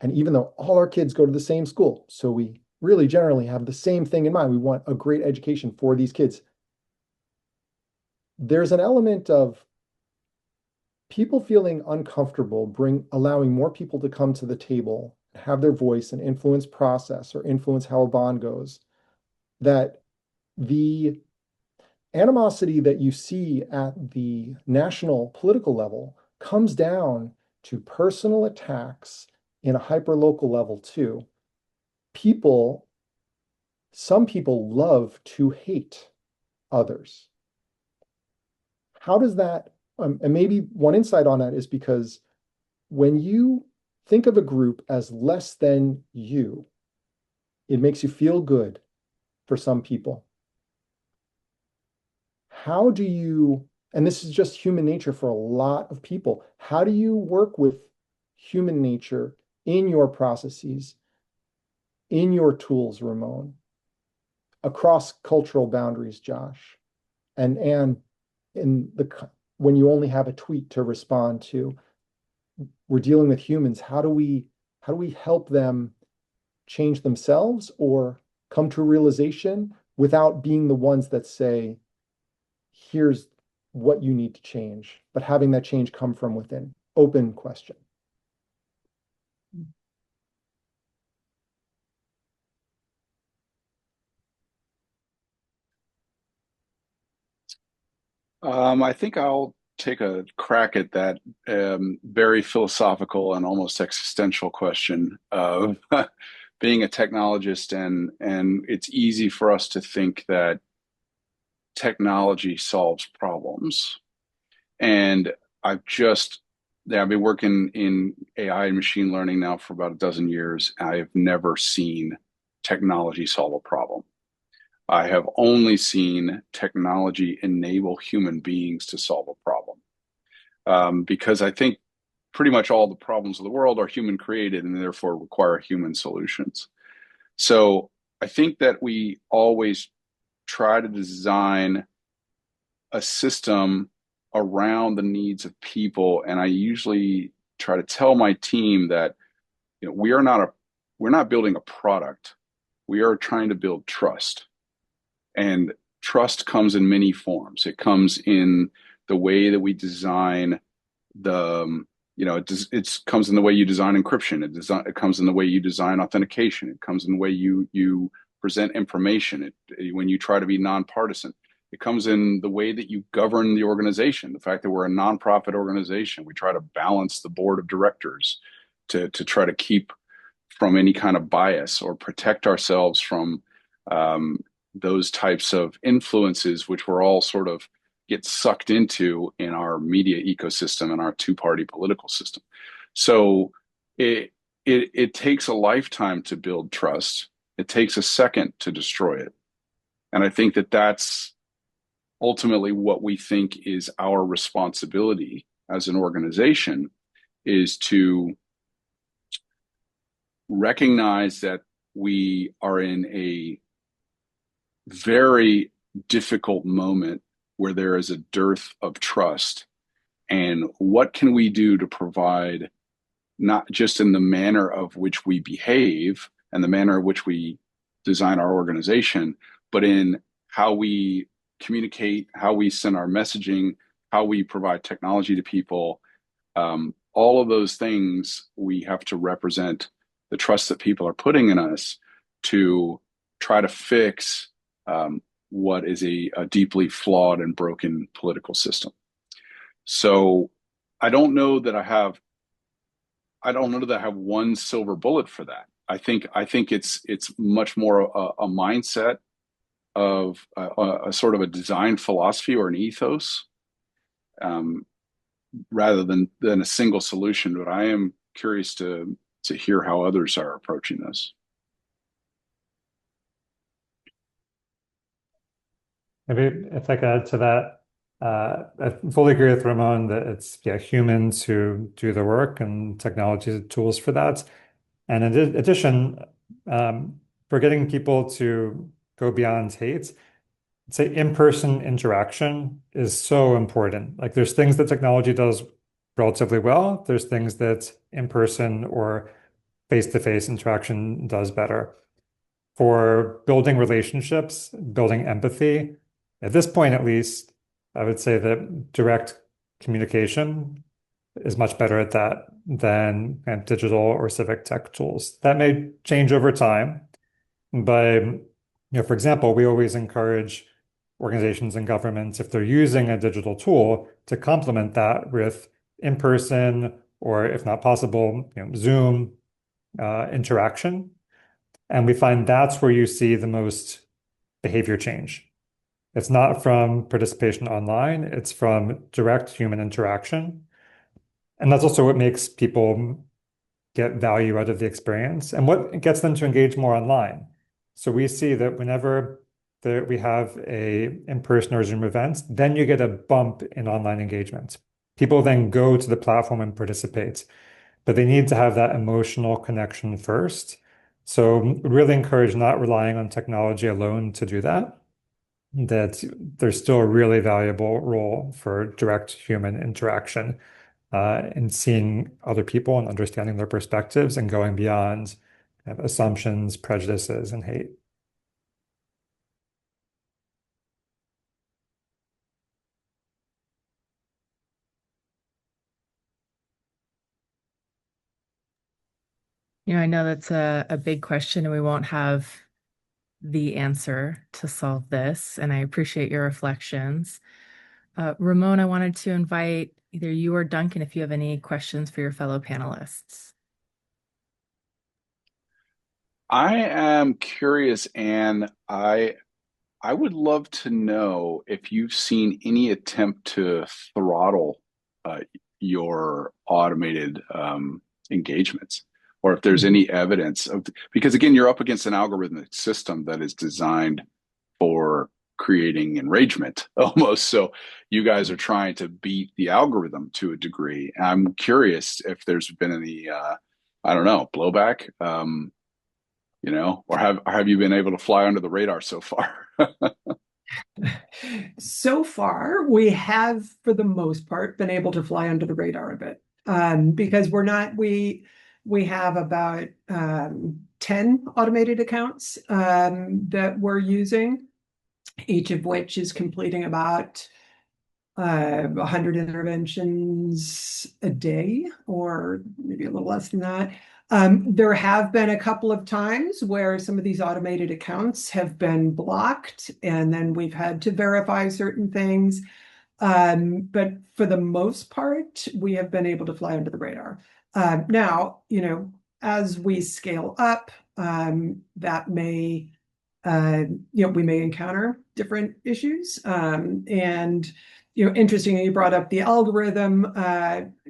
and even though all our kids go to the same school, so we really generally have the same thing in mind, we want a great education for these kids, there's an element of people feeling uncomfortable allowing more people to come to the table, have their voice and influence process or influence how a bond goes, that the animosity that you see at the national political level comes down to personal attacks in a hyperlocal level too. Some people love to hate others. How does that, and maybe one insight on that is because when you think of a group as less than you, it makes you feel good for some people. How do you, and this is just human nature for a lot of people, how do you work with human nature in your processes, in your tools, Ramon, across cultural boundaries, Josh? And when you only have a tweet to respond to, we're dealing with humans. How do we help them change themselves or come to a realization without being the ones that say, here's what you need to change, but having that change come from within? Open question. I think I'll take a crack at that very philosophical and almost existential question of being a technologist, and it's easy for us to think that technology solves problems. And I've been working in AI and machine learning now for about a dozen years. I've never seen technology solve a problem. I have only seen technology enable human beings to solve a problem. Because I think pretty much all the problems of the world are human created and therefore require human solutions. So I think that we always try to design a system around the needs of people. And I usually try to tell my team that, we're not building a product. We are trying to build trust. And trust comes in many forms. It comes in the way that we design it comes in the way you design encryption. It comes in the way you design authentication. It comes in the way you present information. When you try to be nonpartisan, it comes in the way that you govern the organization. The fact that we're a nonprofit organization, we try to balance the board of directors to try to keep from any kind of bias or protect ourselves from those types of influences, which we're all sort of get sucked into in our media ecosystem and our two-party political system. So it takes a lifetime to build trust. It takes a second to destroy it. And I think that that's ultimately what we think is our responsibility as an organization, is to recognize that we are in a very difficult moment where there is a dearth of trust. And what can we do to provide, not just in the manner of which we behave and the manner of which we design our organization, but in how we communicate, how we send our messaging, how we provide technology to people. All of those things, we have to represent the trust that people are putting in us to try to fix what is a deeply flawed and broken political system. So I don't know that I have one silver bullet for that. I think it's much more a mindset of a sort of a design philosophy or an ethos, rather than a single solution. But I am curious to hear how others are approaching this. Maybe if I could add to that, I fully agree with Ramon that it's humans who do the work and technology tools for that. And in addition, for getting people to go beyond hate, I'd say in-person interaction is so important. Like there's things that technology does relatively well. There's things that in-person or face-to-face interaction does better. For building relationships, building empathy, at this point at least, I would say that direct communication is much better at that than digital or civic tech tools. That may change over time, but for example, we always encourage organizations and governments, if they're using a digital tool, to complement that with in-person or, if not possible, Zoom interaction. And we find that's where you see the most behavior change. It's not from participation online, it's from direct human interaction. And that's also what makes people get value out of the experience and what gets them to engage more online. So we see that whenever we have a in-person or Zoom event, then you get a bump in online engagement. People then go to the platform and participate, but they need to have that emotional connection first. So really encourage not relying on technology alone to do that there's still a really valuable role for direct human interaction in seeing other people and understanding their perspectives and going beyond assumptions, prejudices, and hate. I know that's a big question, and we won't have the answer to solve this, and I appreciate your reflections. Ramon, I wanted to invite either you or Duncan if you have any questions for your fellow panelists. I am curious, and I would love to know if you've seen any attempt to throttle your automated engagements, or if there's any evidence of, because again, you're up against an algorithmic system that is designed for creating enragement almost. So you guys are trying to beat the algorithm to a degree. I'm curious if there's been any, I don't know, blowback, or have you been able to fly under the radar so far? So far, we have, for the most part, been able to fly under the radar a bit, because we have about 10 automated accounts that we're using, each of which is completing about 100 interventions a day, or maybe a little less than that. There have been a couple of times where some of these automated accounts have been blocked, and then we've had to verify certain things. But for the most part, we have been able to fly under the radar. Now, as we scale up, that may, we may encounter different issues. And interestingly, you brought up the algorithm.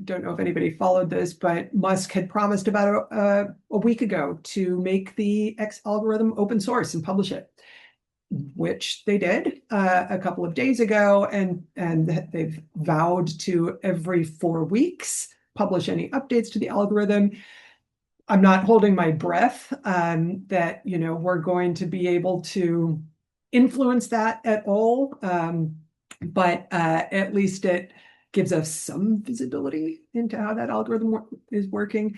Don't know if anybody followed this, but Musk had promised about a week ago to make the X algorithm open source and publish it, which they did a couple of days ago, and they've vowed to every 4 weeks publish any updates to the algorithm. I'm not holding my breath that we're going to be able to influence that at all. But at least it gives us some visibility into how that algorithm is working.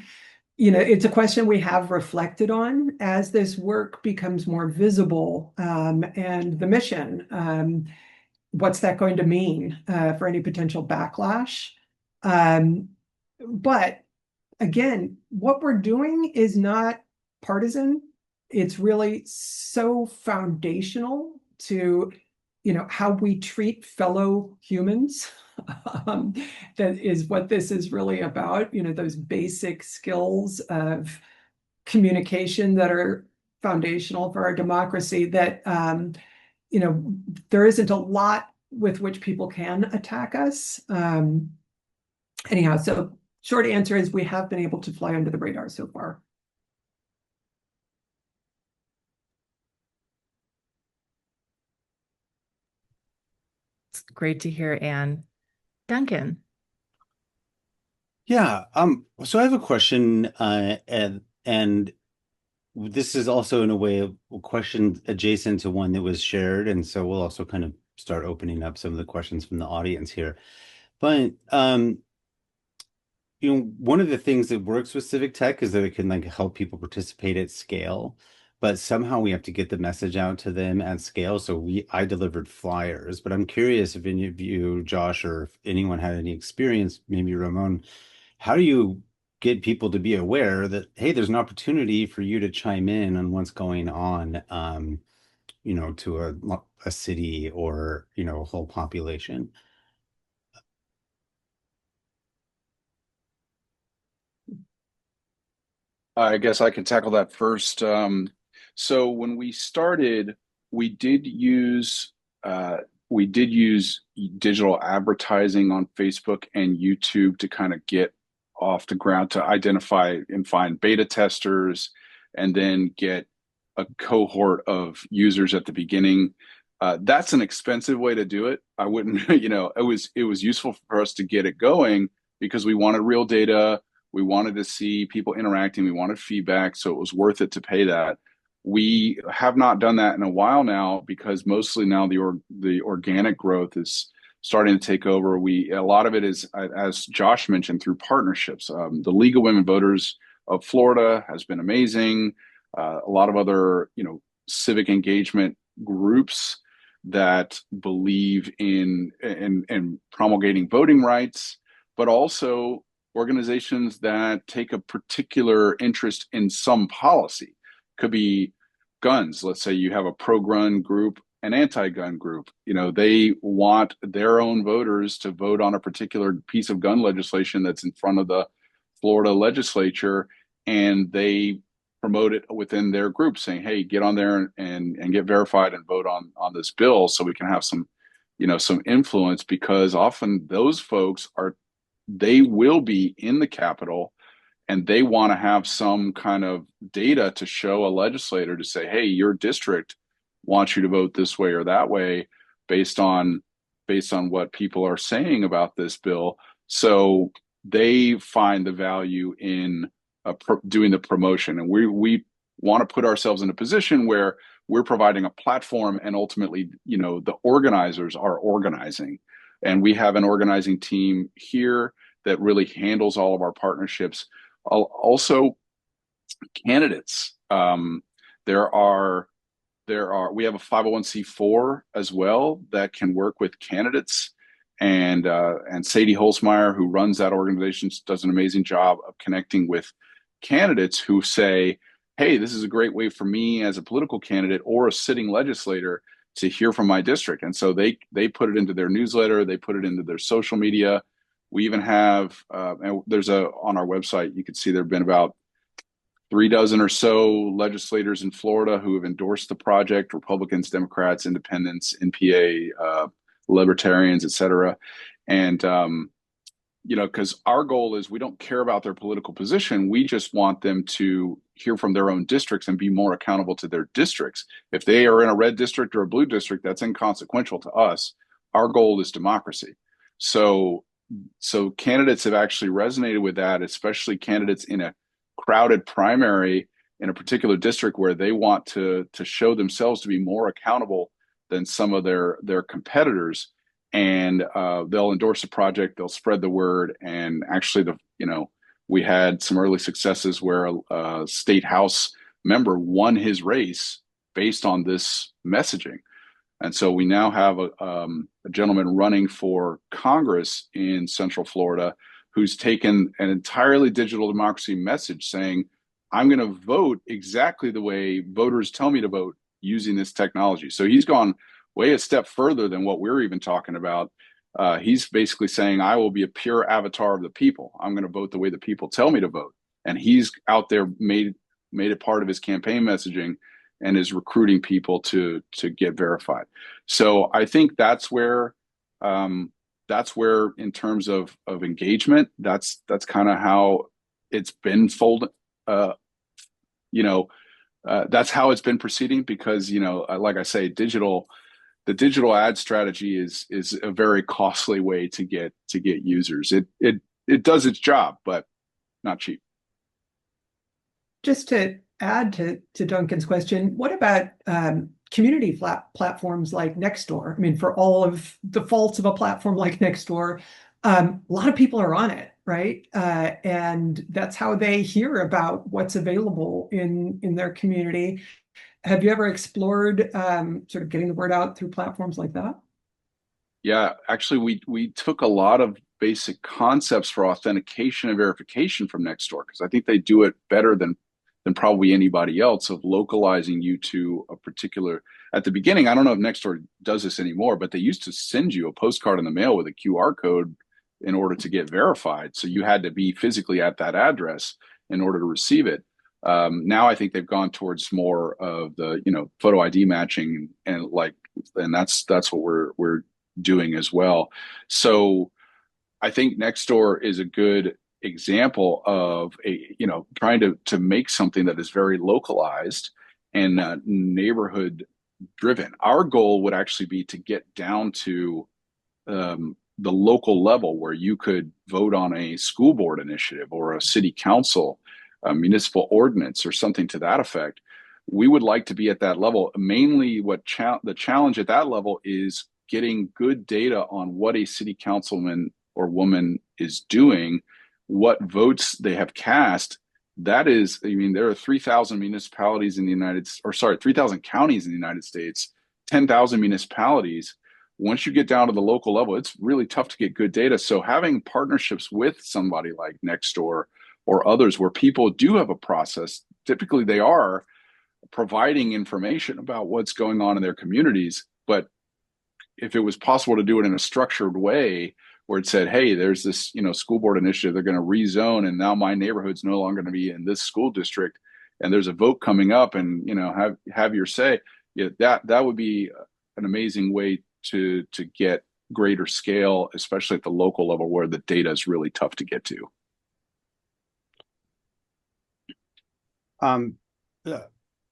It's a question we have reflected on as this work becomes more visible, and the mission, what's that going to mean for any potential backlash? But again, what we're doing is not partisan. It's really so foundational to how we treat fellow humans. That is what this is really about, those basic skills of communication that are foundational for our democracy, that there isn't a lot with which people can attack us. Anyhow, so short answer is we have been able to fly under the radar so far. It's great to hear, Anne. Duncan. Yeah. So I have a question, and this is also in a way a question adjacent to one that was shared, and so we'll also kind of start opening up some of the questions from the audience here. But one of the things that works with civic tech is that it can help people participate at scale, but somehow we have to get the message out to them at scale. So I delivered flyers, but I'm curious if any of you, Josh, or if anyone had any experience, maybe Ramon, how do you get people to be aware that, hey, there's an opportunity for you to chime in on what's going on, to a city or, a whole population? I guess I can tackle that first. So when we started, we did use digital advertising on Facebook and YouTube to kind of get off the ground, to identify and find beta testers, and then get a cohort of users at the beginning. That's an expensive way to do it. I wouldn't, it was useful for us to get it going because we wanted real data. We wanted to see people interacting. We wanted feedback. So it was worth it to pay that. We have not done that in a while now because mostly now the organic growth is starting to take over. A lot of it is, as Josh mentioned, through partnerships. The League of Women Voters of Florida has been amazing. A lot of other, civic engagement groups that believe in promulgating voting rights, but also organizations that take a particular interest in some policy. Could be guns. Let's say you have a pro-gun group an anti-gun group. They want their own voters to vote on a particular piece of gun legislation that's in front of the Florida legislature, and they promote it within their group, saying, "Hey, get on there and get verified and vote on this bill, so we can have some influence." Because often those folks they will be in the Capitol, and they want to have some kind of data to show a legislator to say, "Hey, your district wants you to vote this way or that way based on what people are saying about this bill." So they find the value in doing the promotion, and we want to put ourselves in a position where we're providing a platform, and ultimately, the organizers are organizing, and we have an organizing team here that really handles all of our partnerships. Also, candidates. We have a 501c4 as well that can work with candidates, and Sadie Holzmeyer, who runs that organization, does an amazing job of connecting with candidates who say, "Hey, this is a great way for me as a political candidate or a sitting legislator to hear from my district." And so they put it into their newsletter, they put it into their social media. We even have, and there's on our website, you can see there have been about 36 or so legislators in Florida who have endorsed the project: Republicans, Democrats, Independents, NPA, Libertarians, et cetera. And, because our goal is, we don't care about their political position. We just want them to hear from their own districts and be more accountable to their districts. If they are in a red district or a blue district, that's inconsequential to us. Our goal is democracy. So candidates have actually resonated with that, especially candidates in a crowded primary in a particular district where they want to show themselves to be more accountable than some of their competitors. And they'll endorse a project, they'll spread the word. And actually, we had some early successes where a state house member won his race based on this messaging. And so we now have a gentleman running for Congress in Central Florida who's taken an entirely digital democracy message saying, "I'm going to vote exactly the way voters tell me to vote using this technology." So he's gone way a step further than what we're even talking about. He's basically saying, "I will be a pure avatar of the people. I'm going to vote the way the people tell me to vote." And he's out there made it part of his campaign messaging and is recruiting people to get verified. So I think that's where in terms of engagement, that's kind of how it's been folded. That's how it's been proceeding, because, like I say, the digital ad strategy is a very costly way to get users. It does its job, but not cheap. Just to add to Duncan's question, what about community platforms like Nextdoor? I mean, for all of the faults of a platform like Nextdoor, a lot of people are on it, right? And that's how they hear about what's available in their community. Have you ever explored sort of getting the word out through platforms like that? Yeah, actually, we took a lot of basic concepts for authentication and verification from Nextdoor, because I think they do it better than probably anybody else, of localizing you to a particular. At the beginning, I don't know if Nextdoor does this anymore, but they used to send you a postcard in the mail with a QR code in order to get verified. So you had to be physically at that address in order to receive it. Now I think they've gone towards more of the photo ID matching, and that's what we're doing as well. So I think Nextdoor is a good example of trying to make something that is very localized and neighborhood driven. Our goal would actually be to get down to the local level, where you could vote on a school board initiative or a city council, a municipal ordinance, or something to that effect. We would like to be at that level. Mainly the challenge at that level is getting good data on what a city councilman or woman is doing, what votes they have cast. That is, there are 3,000 municipalities in the 3,000 counties in the United States, 10,000 municipalities. Once you get down to the local level, it's really tough to get good data. So having partnerships with somebody like Nextdoor or others, where people do have a process, typically they are providing information about what's going on in their communities, But if it was possible to do it in a structured way where it said, hey, there's this, school board initiative, they're going to rezone, and now my neighborhood's no longer going to be in this school district, and there's a vote coming up, and have your say. Yeah, that would be an amazing way to get greater scale, especially at the local level where the data is really tough to get to.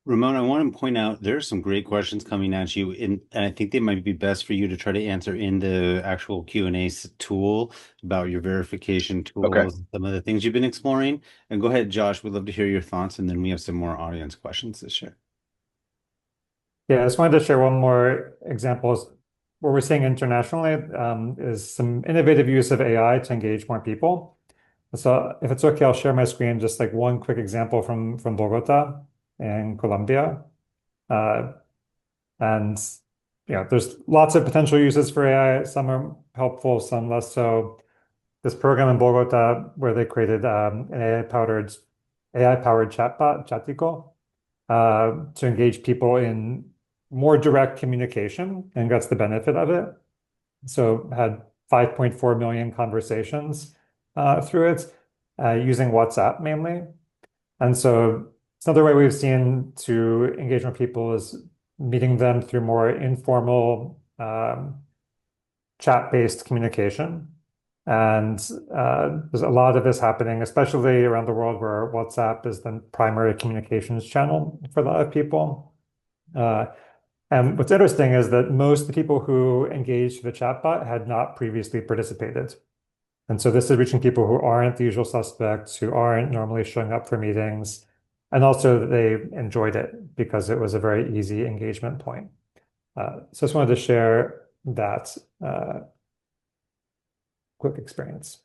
Ramon, I want to point out there's some great questions coming at you, and I think they might be best for you to try to answer in the actual Q&A tool about your verification tools, Okay. some of the things you've been exploring. And go ahead, Josh, we'd love to hear your thoughts, and then we have some more audience questions to share. Yeah, I just wanted to share one more example. What we're seeing internationally is some innovative use of AI to engage more people. So if it's okay, I'll share my screen, just like one quick example from Bogota in Colombia. And there's lots of potential uses for AI. Some are helpful, some less so. This program in Bogota where they created an AI-powered chatbot, Chatico, to engage people in more direct communication, and that's the benefit of it. So had 5.4 million conversations through it, using WhatsApp mainly. And so it's another way we've seen to engage more people is meeting them through more informal chat-based communication. And there's a lot of this happening, especially around the world where WhatsApp is the primary communications channel for a lot of people. And what's interesting is that most of the people who engaged the chatbot had not previously participated. And so this is reaching people who aren't the usual suspects, who aren't normally showing up for meetings. And also they enjoyed it because it was a very easy engagement point. So I just wanted to share that quick experience.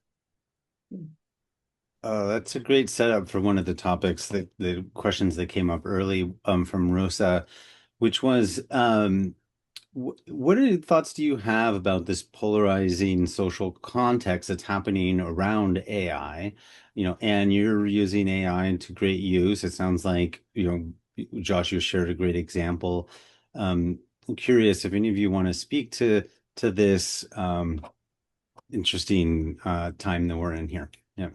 That's a great setup for one of the topics, the questions that came up early from Rosa, which was, what thoughts do you have about this polarizing social context that's happening around AI? And you're using AI to great use. It sounds like, Josh, you shared a great example. I'm curious if any of you want to speak to this interesting time that we're in here. Yeah.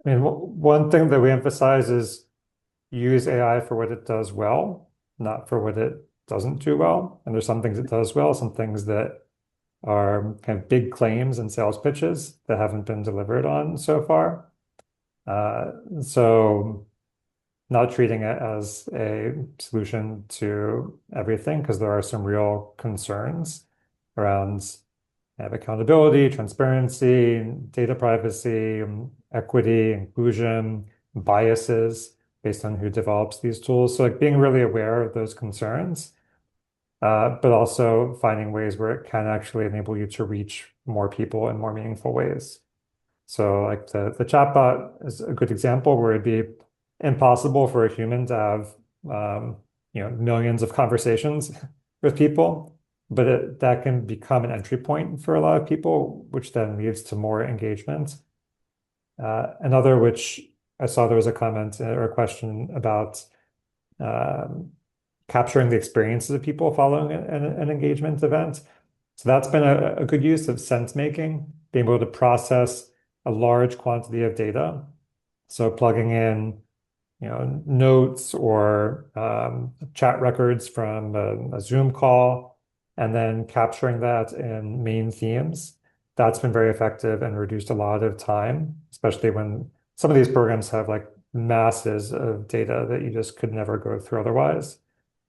I mean, one thing that we emphasize is use AI for what it does well, not for what it doesn't do well. And there's some things it does well, some things that are kind of big claims and sales pitches that haven't been delivered on so far. So not treating it as a solution to everything, because there are some real concerns around accountability, transparency, data privacy, equity, inclusion, biases based on who develops these tools. So like being really aware of those concerns, but also finding ways where it can actually enable you to reach more people in more meaningful ways. So like the chatbot is a good example where it'd be impossible for a human to have millions of conversations with people, but that can become an entry point for a lot of people, which then leads to more engagement. Another, which I saw there was a comment or a question about capturing the experiences of people following an engagement event. So that's been a good use of sense making, being able to process a large quantity of data. So plugging in notes or chat records from a Zoom call, and then capturing that in main themes. That's been very effective and reduced a lot of time, especially when some of these programs have like masses of data that you just could never go through otherwise.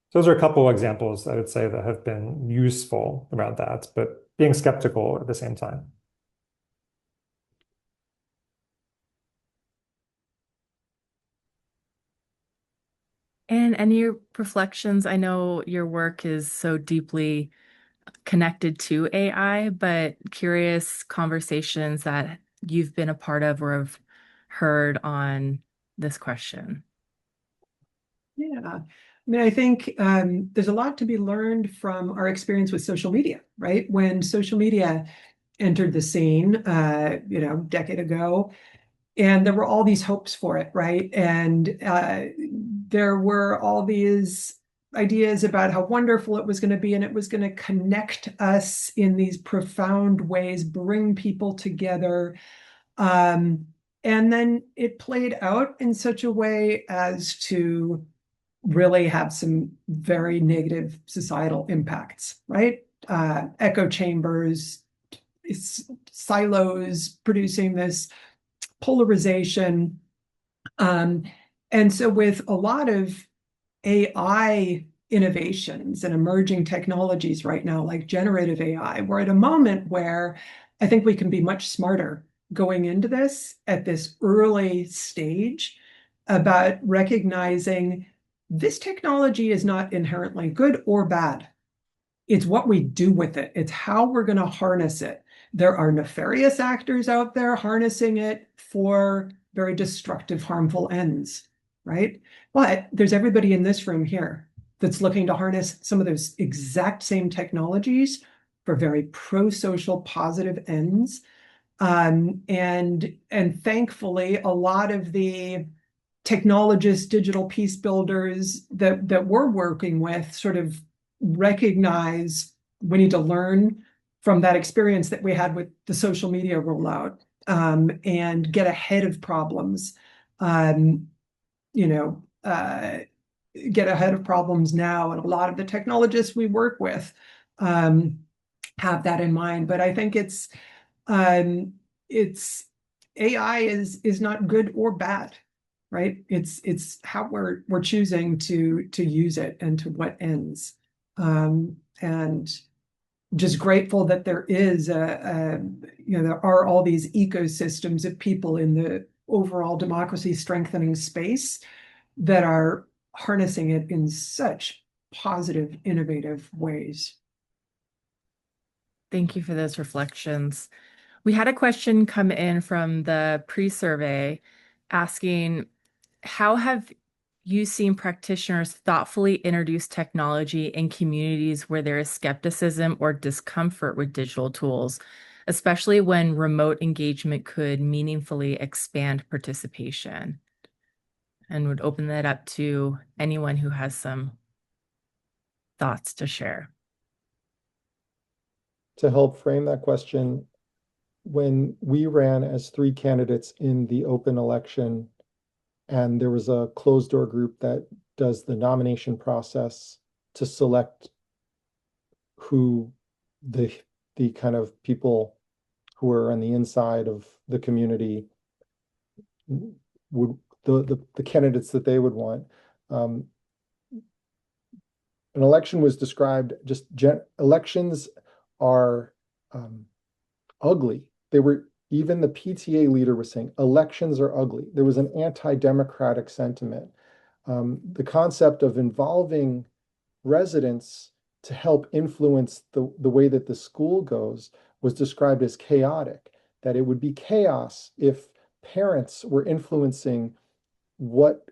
So those are a couple of examples I would say that have been useful around that, but being skeptical at the same time. And any reflections? I know your work is so deeply connected to AI, but curious conversations that you've been a part of or have heard on this question. Yeah. I mean, I think there's a lot to be learned from our experience with social media, right? When social media entered the scene, decade ago. And there were all these hopes for it, right? And there were all these ideas about how wonderful it was going to be, and it was going to connect us in these profound ways, bring people together. And then it played out in such a way as to really have some very negative societal impacts, right? Echo chambers, silos producing this polarization. And so with a lot of AI innovations and emerging technologies right now, like generative AI, we're at a moment where I think we can be much smarter going into this at this early stage about recognizing this technology is not inherently good or bad. It's what we do with it. It's how we're going to harness it. There are nefarious actors out there harnessing it for very destructive, harmful ends, right? But there's everybody in this room here that's looking to harness some of those exact same technologies for very pro-social, positive ends. And thankfully, a lot of the technologists, digital peace builders that we're working with sort of recognize we need to learn from that experience that we had with the social media rollout, and get ahead of problems, get ahead of problems now. And a lot of the technologists we work with have that in mind. But I think it's AI is not good or bad, right? It's how we're choosing to use it and to what ends. And just grateful that there is there are all these ecosystems of people in the overall democracy strengthening space that are harnessing it in such positive, innovative ways. Thank you for those reflections. We had a question come in from the pre-survey asking, how have you seen practitioners thoughtfully introduce technology in communities where there is skepticism or discomfort with digital tools, especially when remote engagement could meaningfully expand participation? And would open that up to anyone who has some thoughts to share. To help frame that question, when we ran as 3 candidates in the open election, and there was a closed door group that does the nomination process to select who the kind of people who are on the inside of the community would, the candidates that they would want. An election was described, elections are ugly. They were, even the PTA leader was saying, elections are ugly. There was an anti-democratic sentiment. The concept of involving residents to help influence the way that the school goes was described as chaotic, that it would be chaos if parents were influencing what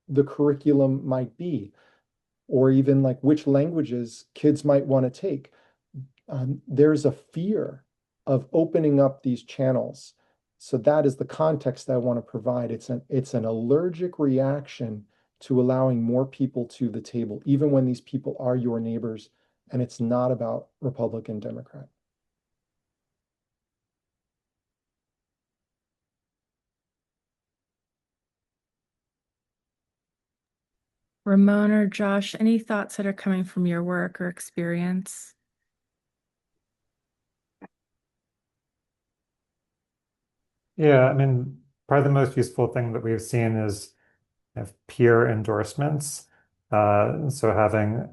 the curriculum might be, or even like which languages kids might want to take. There's a fear of opening up these channels. So that is the context I want to provide. It's an allergic reaction to allowing more people to the table, even when these people are your neighbors, and it's not about Republican, Democrat. Ramon or Josh, any thoughts that are coming from your work or experience? Yeah, I mean, probably the most useful thing that we've seen is peer endorsements. So having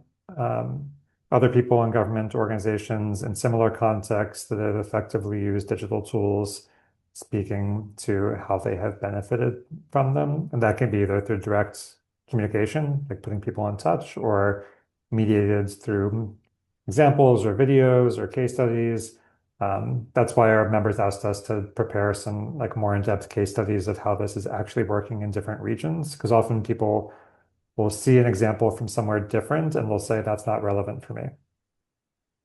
other people in government organizations in similar contexts that have effectively used digital tools, speaking to how they have benefited from them. And that can be either through direct communication, like putting people in touch, or mediated through examples or videos or case studies. That's why our members asked us to prepare some like more in-depth case studies of how this is actually working in different regions, because often people will see an example from somewhere different and they'll say that's not relevant for me.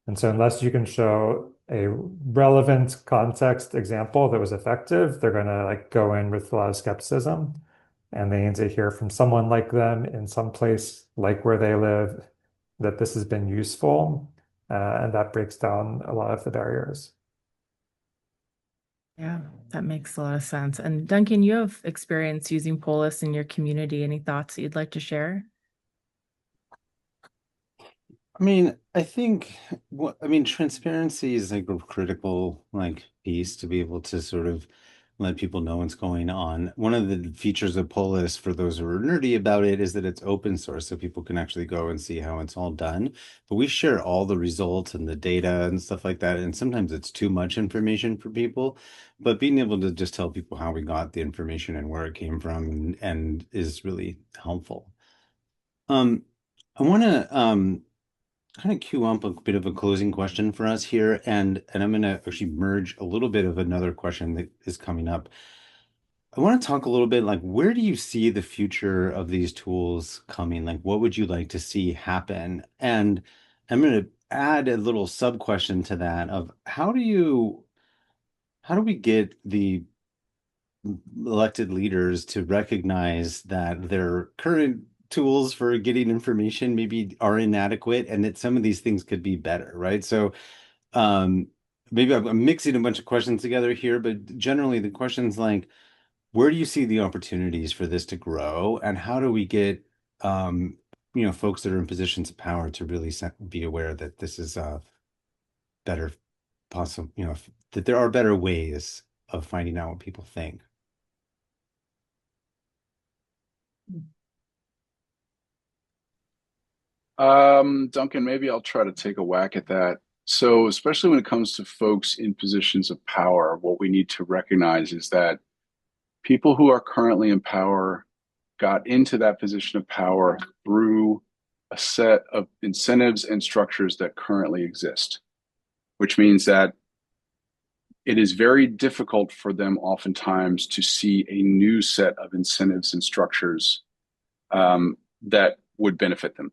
And so unless you can show a relevant context example that was effective, they're going to like go in with a lot of skepticism, and they need to hear from someone like them in some place like where they live that this has been useful, and that breaks down a lot of the barriers. Yeah, that makes a lot of sense. And Duncan, you have experience using Polis in your community. Any thoughts that you'd like to share? I mean, I think transparency is like a critical like piece to be able to sort of let people know what's going on. One of the features of Polis, for those who are nerdy about it, is that it's open source, so people can actually go and see how it's all done. But we share all the results and the data and stuff like that. And sometimes it's too much information for people. But being able to just tell people how we got the information and where it came from and is really helpful. I want to kind of queue up a bit of a closing question for us here, and I'm going to actually merge a little bit of another question that is coming up. I want to talk a little bit like, where do you see the future of these tools coming? Like, what would you like to see happen? And I'm going to add a little sub question to that of how do we get the elected leaders to recognize that their current tools for getting information maybe are inadequate and that some of these things could be better, right? So maybe I'm mixing a bunch of questions together here, but generally the question's like, where do you see the opportunities for this to grow, and how do we get folks that are in positions of power to really be aware that this is better possible, that there are better ways of finding out what people think? Duncan, maybe I'll try to take a whack at that. So, especially when it comes to folks in positions of power, what we need to recognize is that people who are currently in power got into that position of power through a set of incentives and structures that currently exist, which means that it is very difficult for them oftentimes to see a new set of incentives and structures that would benefit them.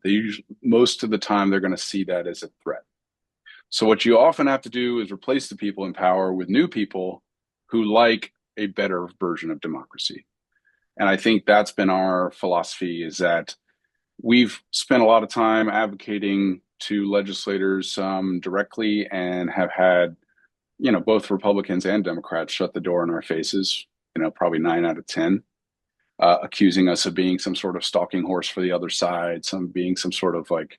Most of the time, they're going to see that as a threat. So what you often have to do is replace the people in power with new people who like a better version of democracy. And I think that's been our philosophy, is that we've spent a lot of time advocating to legislators directly, and have had, both Republicans and Democrats shut the door in our faces, probably 9 out of 10. Accusing us of being some sort of stalking horse for the other side, being some sort of like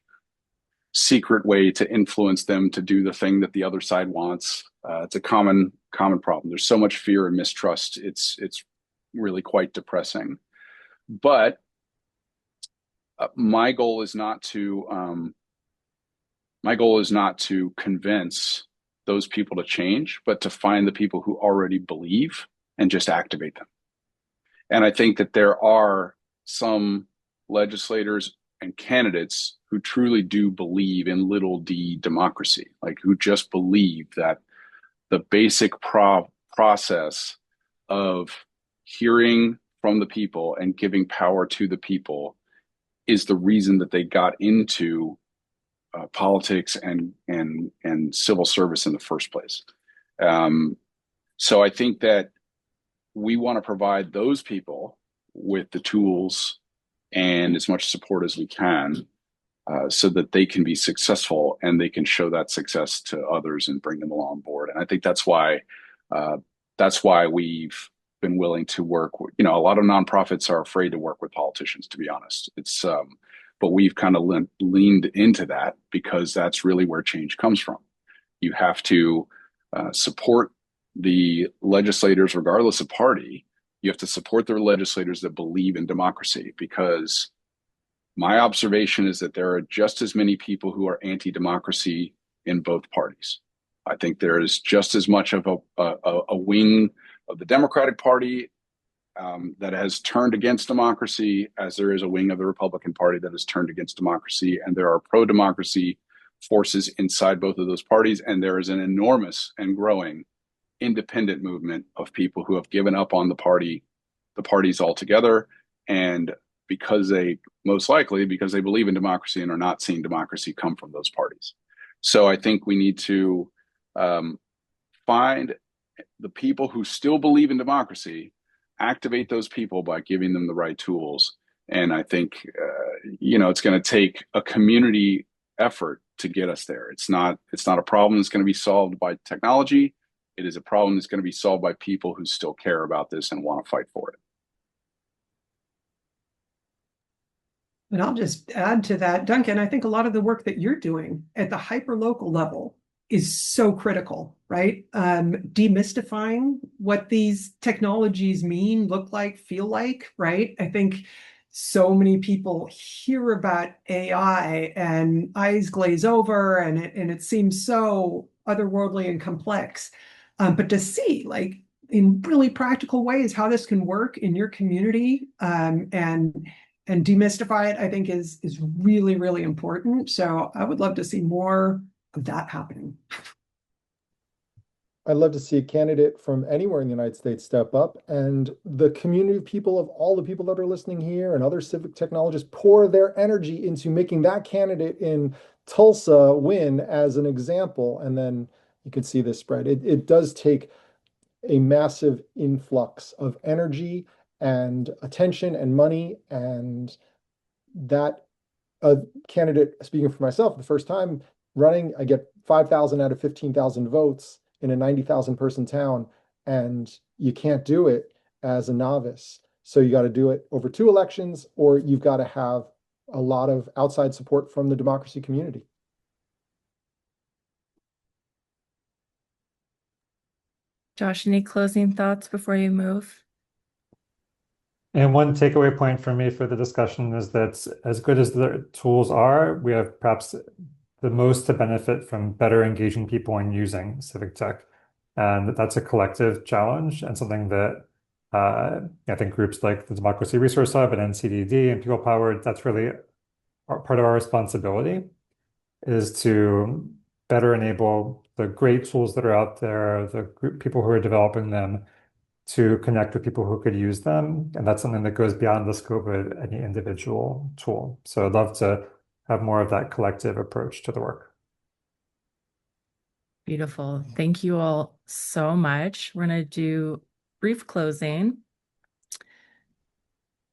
secret way to influence them to do the thing that the other side wants. It's a common problem. There's so much fear and mistrust. It's really quite depressing. But my goal is not to convince those people to change, but to find the people who already believe and just activate them. And I think that there are some legislators and candidates who truly do believe in little d democracy, like who just believe that the basic process of hearing from the people and giving power to the people is the reason that they got into politics and civil service in the first place. So I think that we want to provide those people with the tools and as much support as we can, so that they can be successful and they can show that success to others and bring them along board. And I think that's why we've been willing to work. A lot of nonprofits are afraid to work with politicians, to be honest. But we've kind of leaned into that, because that's really where change comes from. You have to support the legislators, regardless of party. You have to support the legislators that believe in democracy, because my observation is that there are just as many people who are anti-democracy in both parties. I think there is just as much of a wing of the Democratic Party that has turned against democracy as there is a wing of the Republican Party that has turned against democracy. And there are pro-democracy forces inside both of those parties. And there is an enormous and growing independent movement of people who have given up on the parties altogether, and because they believe in democracy and are not seeing democracy come from those parties. So I think we need to Find the people who still believe in democracy, activate those people by giving them the right tools. And I think, it's going to take a community effort to get us there. It's not a problem that's going to be solved by technology. It is a problem that's going to be solved by people who still care about this and want to fight for it. And I'll just add to that, Duncan, I think a lot of the work that you're doing at the hyperlocal level is so critical, right? Demystifying what these technologies mean, look like, feel like, right? I think so many people hear about AI and eyes glaze over, and it seems so otherworldly and complex. But to see, like, in really practical ways how this can work in your community, and demystify it, I think is really, really important. So I would love to see more of that happening. I'd love to see a candidate from anywhere in the United States step up, and the community of people, of all the people that are listening here and other civic technologists, pour their energy into making that candidate in Tulsa win as an example. And then you can see this spread. It does take a massive influx of energy and attention and money, and that a candidate, speaking for myself, the first time running, I get 5,000 out of 15,000 votes in a 90,000 person town, and you can't do it as a novice. So you got to do it over 2 elections, or you've got to have a lot of outside support from the democracy community. Josh, any closing thoughts before you move? And one takeaway point for me for the discussion is that as good as the tools are, we have perhaps the most to benefit from better engaging people in using civic tech. And that's a collective challenge and something that I think groups like the Democracy Resource Hub and NCDD and People Powered, that's really part of our responsibility, is to better enable the great tools that are out there, the people who are developing them, to connect with people who could use them. And that's something that goes beyond the scope of any individual tool. So I'd love to have more of that collective approach to the work. Beautiful. Thank you all so much. We're going to do brief closing.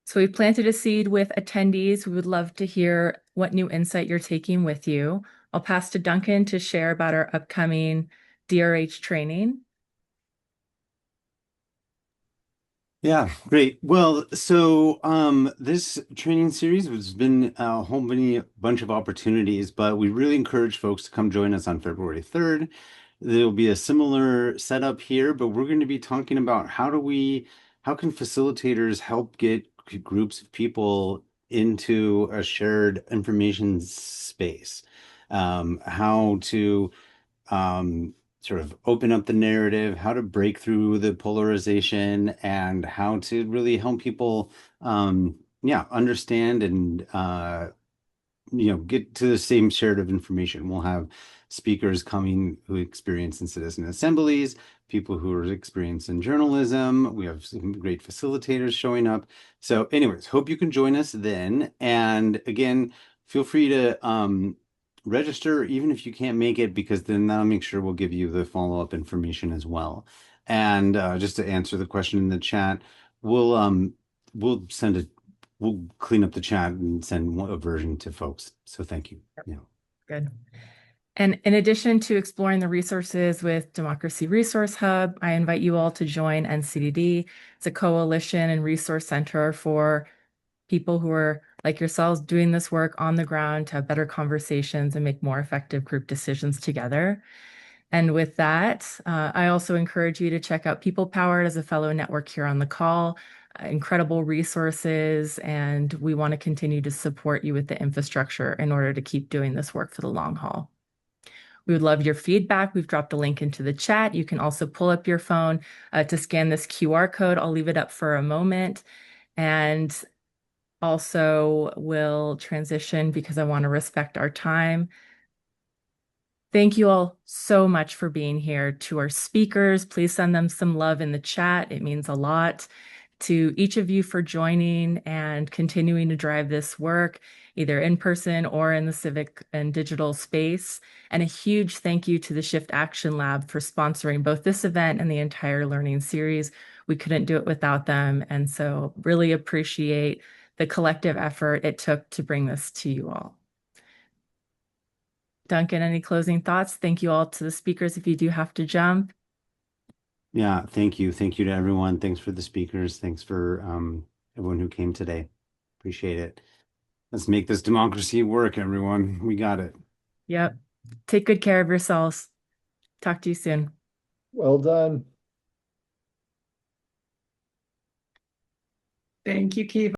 So we've planted a seed with attendees. We would love to hear what new insight you're taking with you. I'll pass to Duncan to share about our upcoming DRH training. Yeah, great. Well, so this training series has been a whole bunch of opportunities, but we really encourage folks to come join us on February 3rd. There'll be a similar setup here, but we're going to be talking about how can facilitators help get groups of people into a shared information space, how to sort of open up the narrative, how to break through the polarization, and how to really help people, understand and get to the same shared of information. We'll have speakers coming who experience in citizen assemblies, people who are experienced in journalism. We have some great facilitators showing up. So anyways, hope you can join us then. And again, feel free to register even if you can't make it, because then that'll make sure we'll give you the follow-up information as well. And just to answer the question in the chat, we'll clean up the chat and send a version to folks. So thank you. Yeah. Good. And in addition to exploring the resources with Democracy Resource Hub, I invite you all to join NCDD. It's a coalition and resource center for people who are like yourselves doing this work on the ground to have better conversations and make more effective group decisions together. And with that, I also encourage you to check out People Powered as a fellow network here on the call. Incredible resources, and we want to continue to support you with the infrastructure in order to keep doing this work for the long haul. We would love your feedback. We've dropped a link into the chat. You can also pull up your phone to scan this QR code. I'll leave it up for a moment. And also will transition because I want to respect our time. Thank you all so much for being here. To our speakers, please send them some love in the chat. It means a lot. to each of you for joining and continuing to drive this work, either in person or in the civic and digital space. And a huge thank you to the Shift Action Lab for sponsoring both this event and the entire learning series. We couldn't do it without them. And so really appreciate the collective effort it took to bring this to you all. Duncan, any closing thoughts? Thank you all to the speakers if you do have to jump. Yeah, thank you. Thank you to everyone. Thanks for the speakers. Thanks for everyone who came today. Appreciate it. Let's make this democracy work, everyone. We got it. Yep. Take good care of yourselves. Talk to you soon. Well done. Thank you, Kiva.